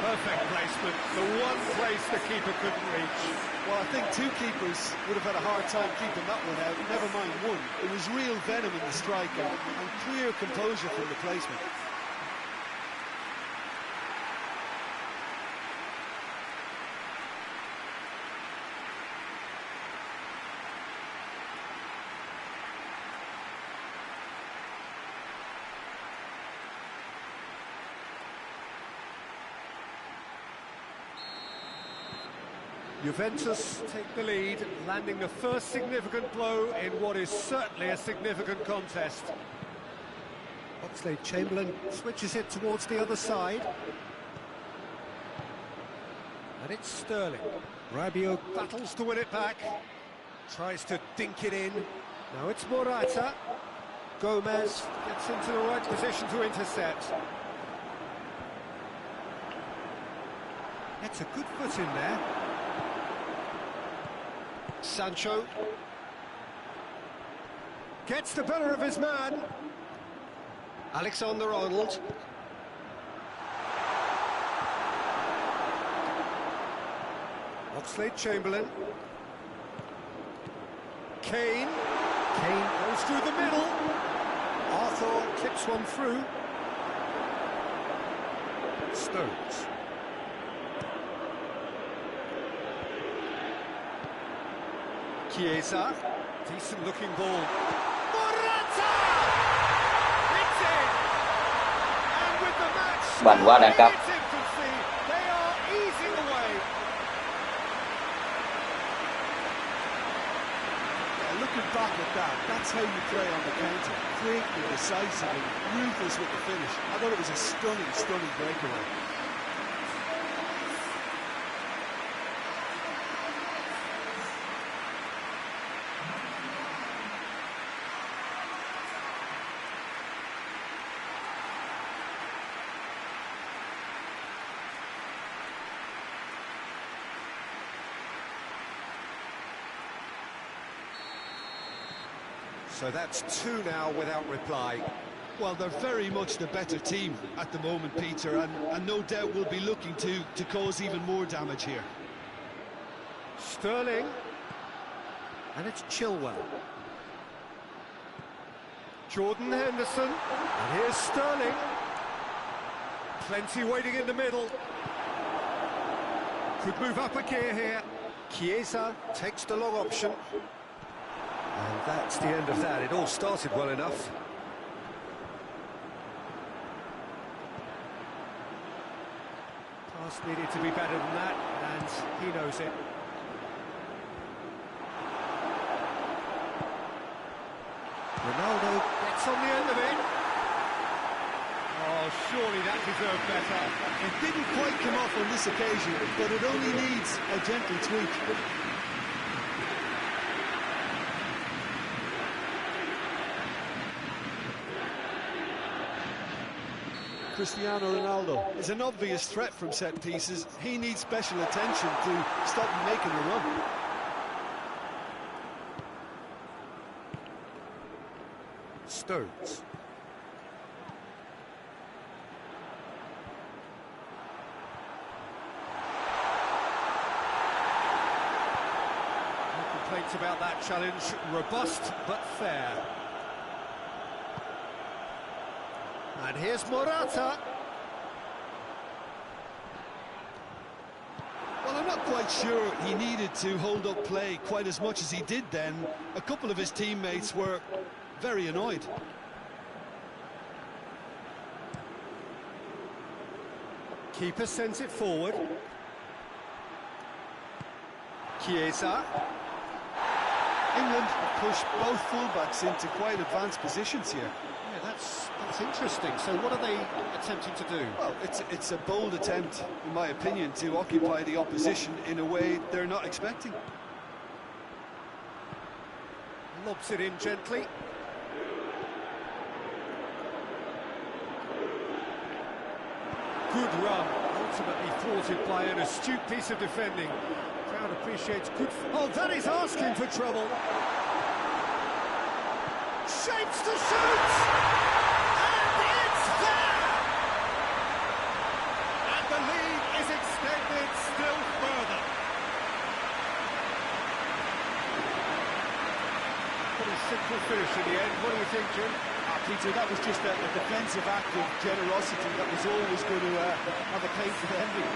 Perfect placement, the one place the keeper couldn't reach. Well, I think two keepers would have had a hard time keeping that one out, never mind one. It was real venom in the strike and clear composure from the placement. Juventus take the lead, landing the first significant blow in what is certainly a significant contest. Oxlade-Chamberlain switches it towards the other side. And it's Sterling. Rabiot battles to win it back. Tries to dink it in. Now it's Morata. Gomez gets into the right position to intercept. Gets a good foot in there. Sancho gets the better of his man. Alexander-Arnold. Oxlade-Chamberlain. Kane goes through the middle. Arthur clips one through. Stones. Chiesa, decent looking ball. Morata! It's in! And with the match Bành quá đẳng cấp. in its infancy, they are easing away. Yeah, looking back at that, that's how you play on the counter. Quick and decisive and ruthless with the finish. I thought it was a stunning breakaway. So that's two now without reply. Well, they're very much the better team at the moment, Peter, and no doubt will be looking to cause even more damage here. Sterling. And it's Chilwell. Jordan Henderson. And here's Sterling. Plenty waiting in the middle. Could move up a gear here. Chiesa takes the long option. And that's the end of that. It all started well enough. Pass needed to be better than that, and he knows it. chance on the end of it. Oh, surely that deserved better. It didn't quite come off on this occasion, but it only needs a gentle tweak. Cristiano Ronaldo is an obvious threat from set pieces. He needs special attention to stop him making a run. Stones. No complaints about that challenge. Robust but fair. And here's Morata. Well, I'm not quite sure he needed to hold up play quite as much as he did then. A couple of his teammates were very annoyed. Keeper sends it forward. Chiesa. England have pushed both fullbacks into quite advanced positions here. Yeah, that's interesting. So what are they attempting to do? Well, it's a bold attempt, in my opinion, to occupy the opposition in a way they're not expecting. Lobs it in gently. Good run, ultimately thwarted by an astute piece of defending. Crowd appreciates good... Oh, that is asking for trouble. Shapes to shoot! And it's there! And the lead is extended still further. Pretty simple finish in the end. What do you think, Jim? Peter, that was just a defensive act of generosity that was always going to have a claim to the ending.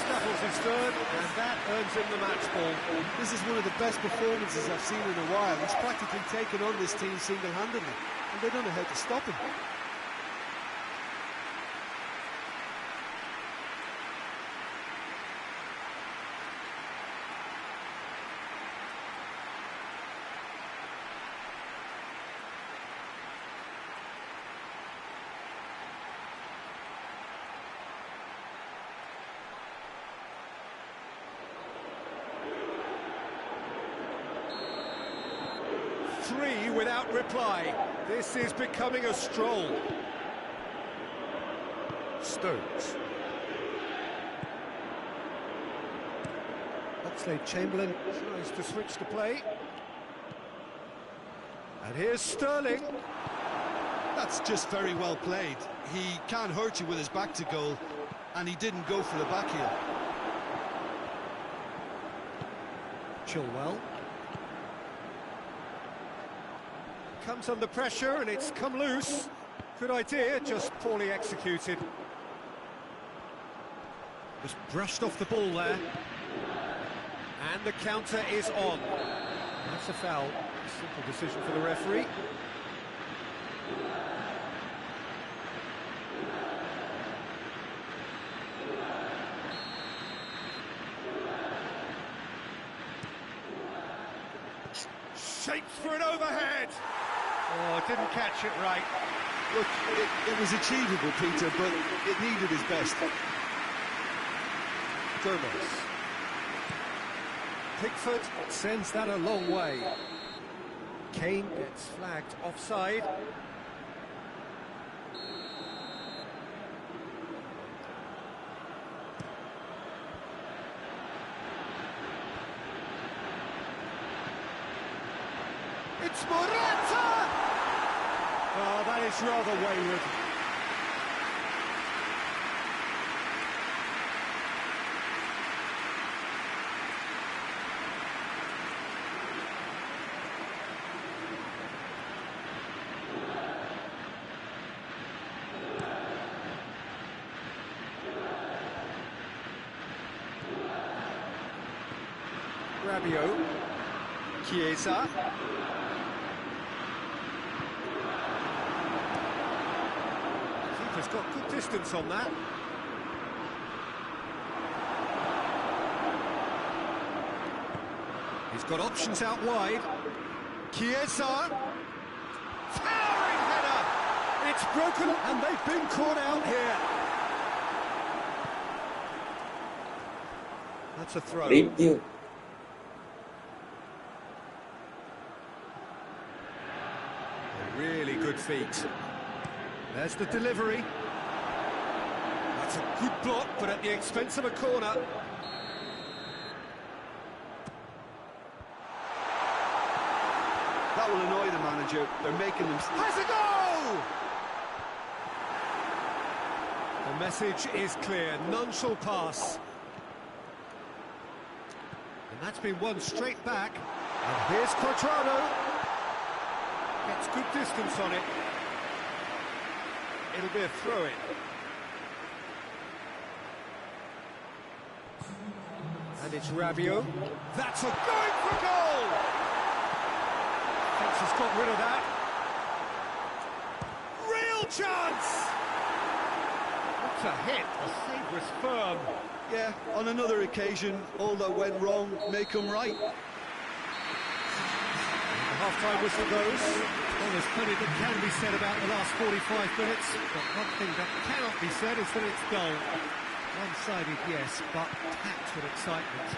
Snaffles his third, and that earns him the match ball. This is one of the best performances I've seen in a while. He's practically taken on this team single-handedly, and they don't know how to stop him. Three without reply. This is becoming a stroll. Stones. Oxlade-Chamberlain tries to switch the play. And here's Sterling. That's just very well played. He can't hurt you with his back to goal, and he didn't go for the back heel. Chilwell. Comes under pressure and it's come loose. Good idea, just poorly executed. Just brushed off the ball there. And the counter is on. That's a foul. Simple decision for the referee. Shapes for an overhead. Oh, didn't catch it right. Look, it was achievable, Peter, but it needed his best. Gomez. Pickford sends that a long way. Kane gets flagged offside. It's Morata! Oh, that is rather wayward. Rabiot. Chiesa. Keeper's got good distance on that. He's got options out wide. Chiesa. Towering header. It's broken and they've been caught out here. That's a throw. Biết chứ. A really good feat. There's the delivery. That's a good block, but at the expense of a corner. That will annoy the manager. They're making them... Has a goal! The message is clear. None shall pass. And that's been won straight back. And here's Quadrado. Gets good distance on it. It'll be a throw-in. And it's Rabiot. That's a going for goal! Thinks he's got rid of that. Real chance! What a hit. The save was firm. Yeah, on another occasion, all that went wrong may come right. The half-time whistle goes. Well, there's plenty that can be said about the last 45 minutes, but one thing that cannot be said is that it's dull. One-sided, yes, but packed with excitement.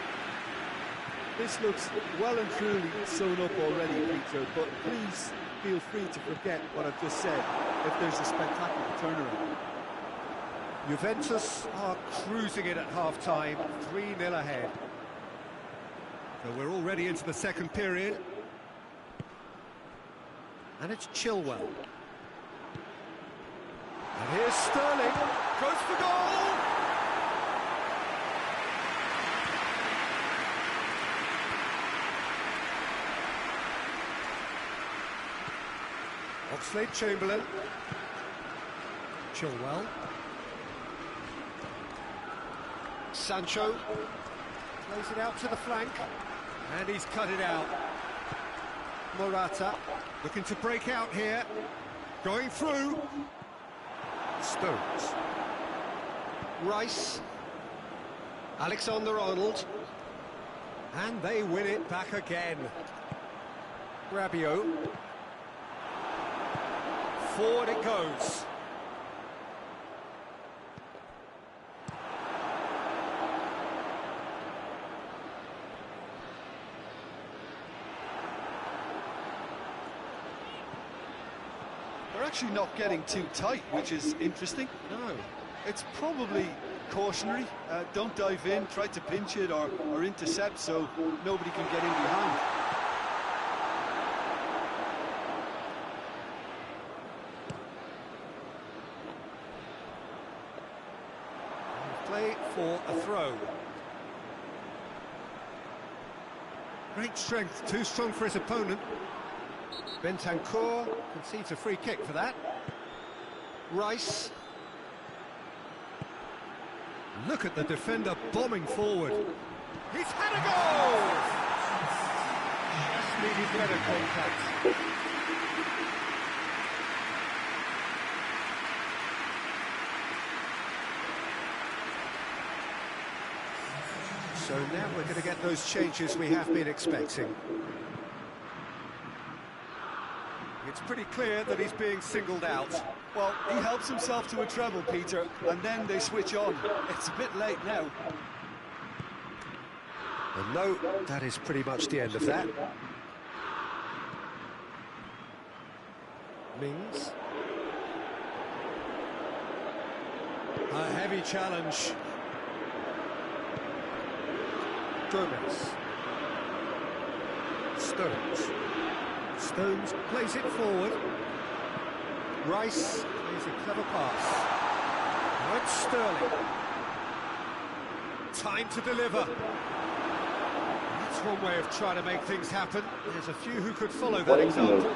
This looks well and truly sewn up already, Peter, but please feel free to forget what I've just said if there's a spectacular turnaround. Juventus are cruising it at half-time, 3-0 ahead. So we're already into the second period. And it's Chilwell. And here's Sterling. Goes for goal! Oxlade-Chamberlain. Chilwell. Sancho plays it out to the flank, and he's cut it out. Morata looking to break out here, going through. Stones. Rice. Alexander-Arnold. And they win it back again. Rabiot. Forward it goes. They're actually not getting too tight, which is interesting. No. It's probably cautionary. Don't dive in, try to pinch it or intercept so nobody can get in behind. Play for a throw. Great strength, too strong for his opponent. Bentancur concedes a free kick for that. Rice. Look at the defender bombing forward. He's had a goal! Just needed better contact. So now we're going to get those changes we have been expecting. It's pretty clear that he's being singled out. Well, he helps himself to a treble, Peter, and then they switch on. It's a bit late now. And no, that is pretty much the end of that. Mings. A heavy challenge. Gomez. Stones. Stones plays it forward. Rice plays a clever pass. Now it's Sterling. Time to deliver. That's one way of trying to make things happen. There's a few who could follow that example.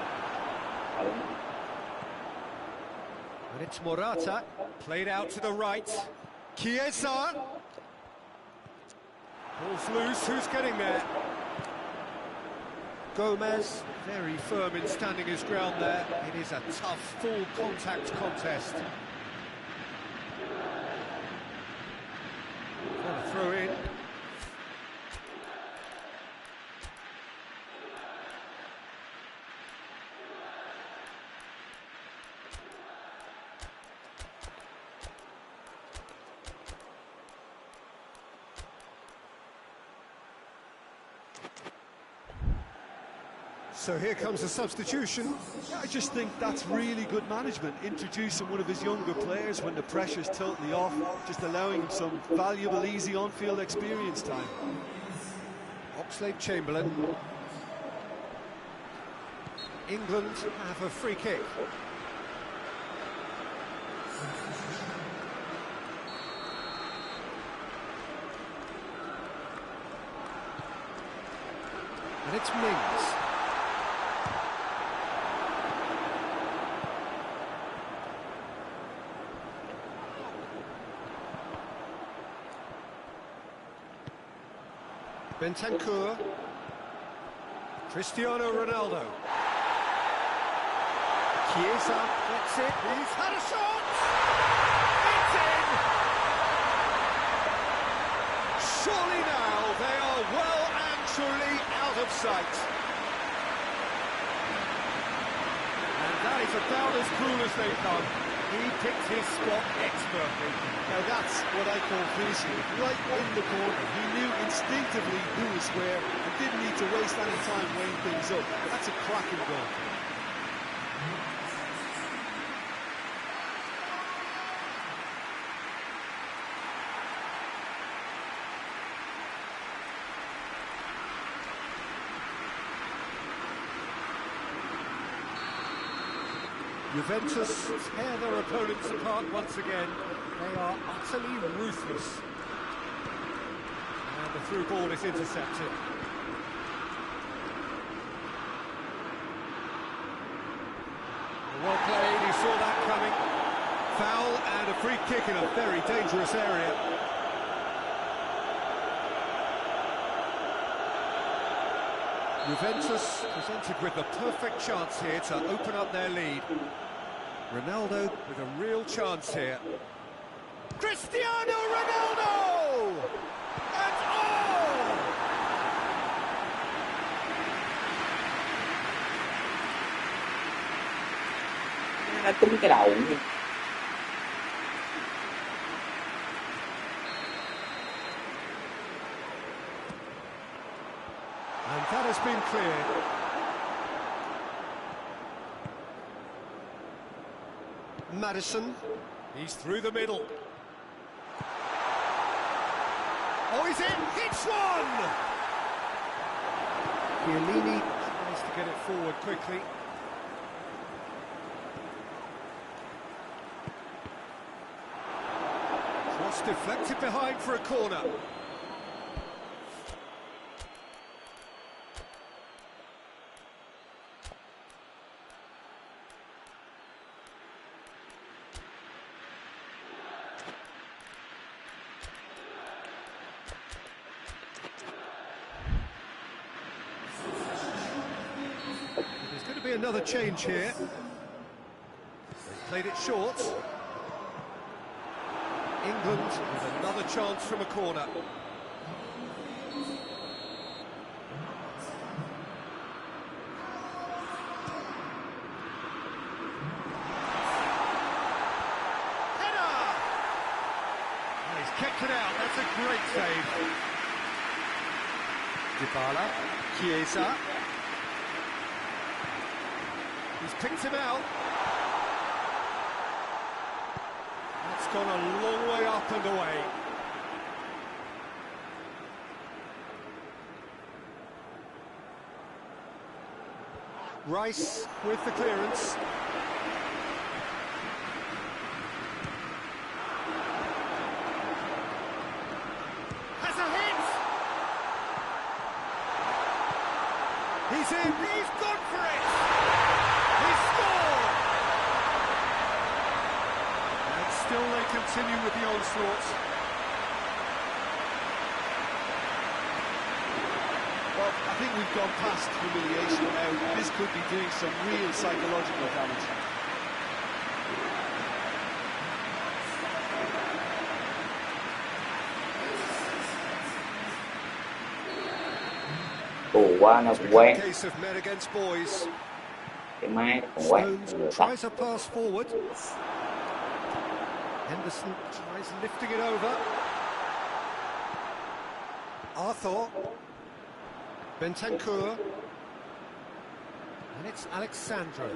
And it's Morata. Played out to the right. Chiesa. Ball's loose. Who's getting there? Gomez, very firm in standing his ground there. It is a tough, full contact contest. And a throw in. So here comes the substitution. I just think that's really good management, introducing one of his younger players when the pressure's totally off, just allowing him some valuable, easy on-field experience time. Oxlade-Chamberlain. England have a free kick. And it's Mings. Bentancur. Cristiano Ronaldo. Chiesa gets it. He's had a shot! It's in! Surely now they are well and truly out of sight. And that is about as cool as they come. He picked his spot expertly. Now that's what I call finishing, right in the corner. He knew instinctively who was where and didn't need to waste any time weighing things up. That's a cracking goal. Juventus tear their opponents apart once again. They are utterly ruthless. And the through ball is intercepted. Well played, he saw that coming. Foul and a free kick in a very dangerous area. Juventus presented with the perfect chance here to open up their lead. Ronaldo with a real chance here. Cristiano Ronaldo! And oh! Nó trúng cái đầu nhỉ. And that has been cleared. Madison, he's through the middle. Oh, he's in! Hits one! Chiellini tries to get it forward quickly. Cross deflected behind for a corner. Another change here. They've played it short. England with another chance from a corner. Header! Oh, he's kicked it out. That's a great save. Dybala, Chiesa. He's picked him out. That's gone a long way up and away. Rice with the clearance. Has a hit! He's in, he's gone for it! Still they continue with the onslaught. Well, I think we've gone past humiliation now. This could be doing some real psychological damage. Ồ quá nó quen. Case of men against boys. Cái máy nó còn quen. Tries a pass forward. Henderson tries lifting it over. Arthur. Bentancur. And it's Alexandro.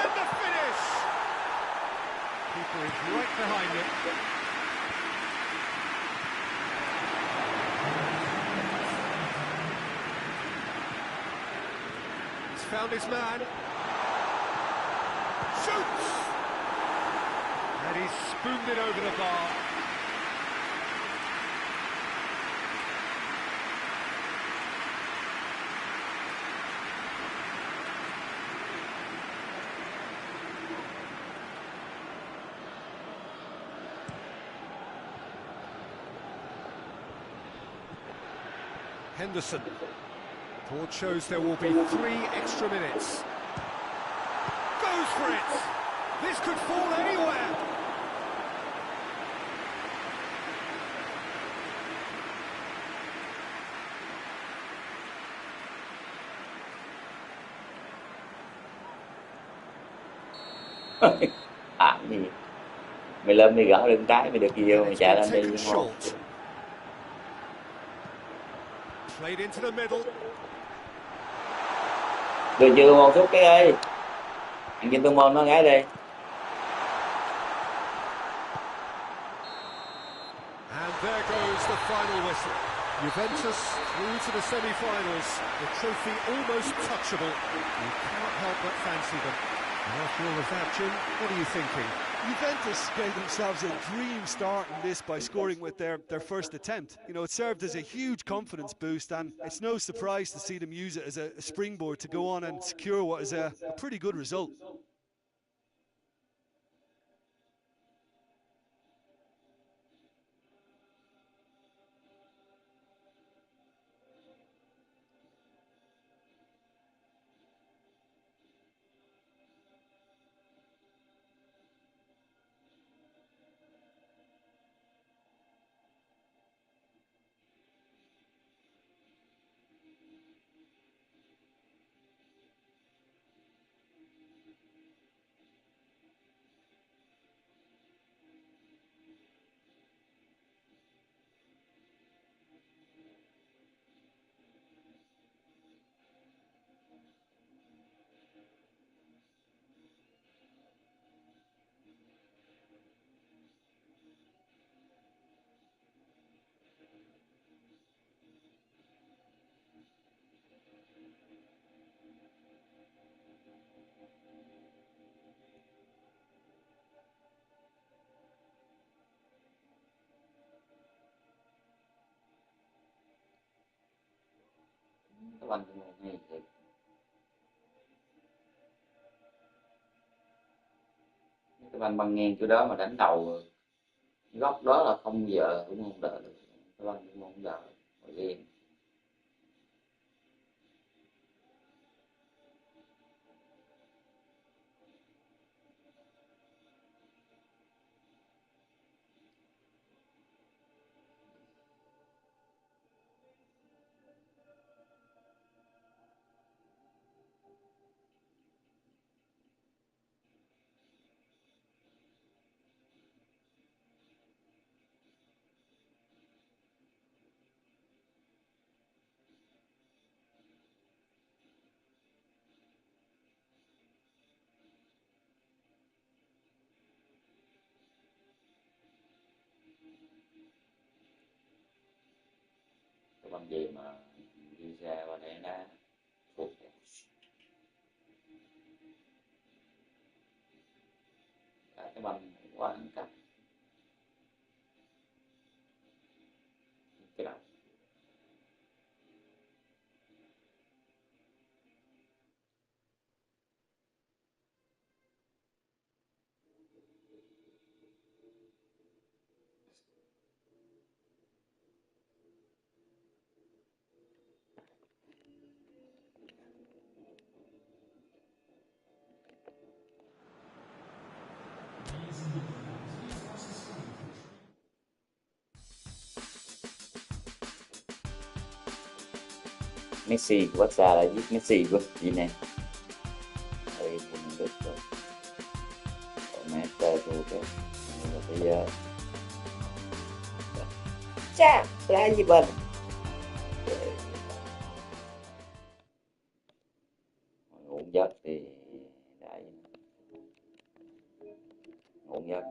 And the finish! Keeper is right behind it. He's found his man. Shoots! And he's spooned it over the bar. Henderson. Board shows there will be 3 extra minutes. Goes for it! This could fall anywhere! Gì mày lên mày gõ đường trái mày được gì đâu, mày chạy lên đi đúng không? Đưa chưa một chút cái ơi, anh trên tung môn nó gái đi. And there goes the final whistle. Juventus through to the semi-finals. The trophy almost touchable. You cannot help but fancy them. And after all of that, Jim, what are you thinking? Juventus gave themselves a dream start in this by scoring with their first attempt. You know, it served as a huge confidence boost, and it's no surprise to see them use it as a springboard to go on and secure what is a pretty good result. Các bạn này thì các bạn băng ngang chỗ đó mà đánh đầu góc đó là không giờ cũng không đợi được, các bạn cũng không đợi liền. Cái bằng gì mà đi ra và để đá thuộc cái bằng quá ăn cắp cái đầu. Messi quá xa là giết Messi quá gì nè, đây cũng được rồi, mẹ tơ rồi kìa, bây giờ cha là gì bệnh. giấc thì để ngủ giấc.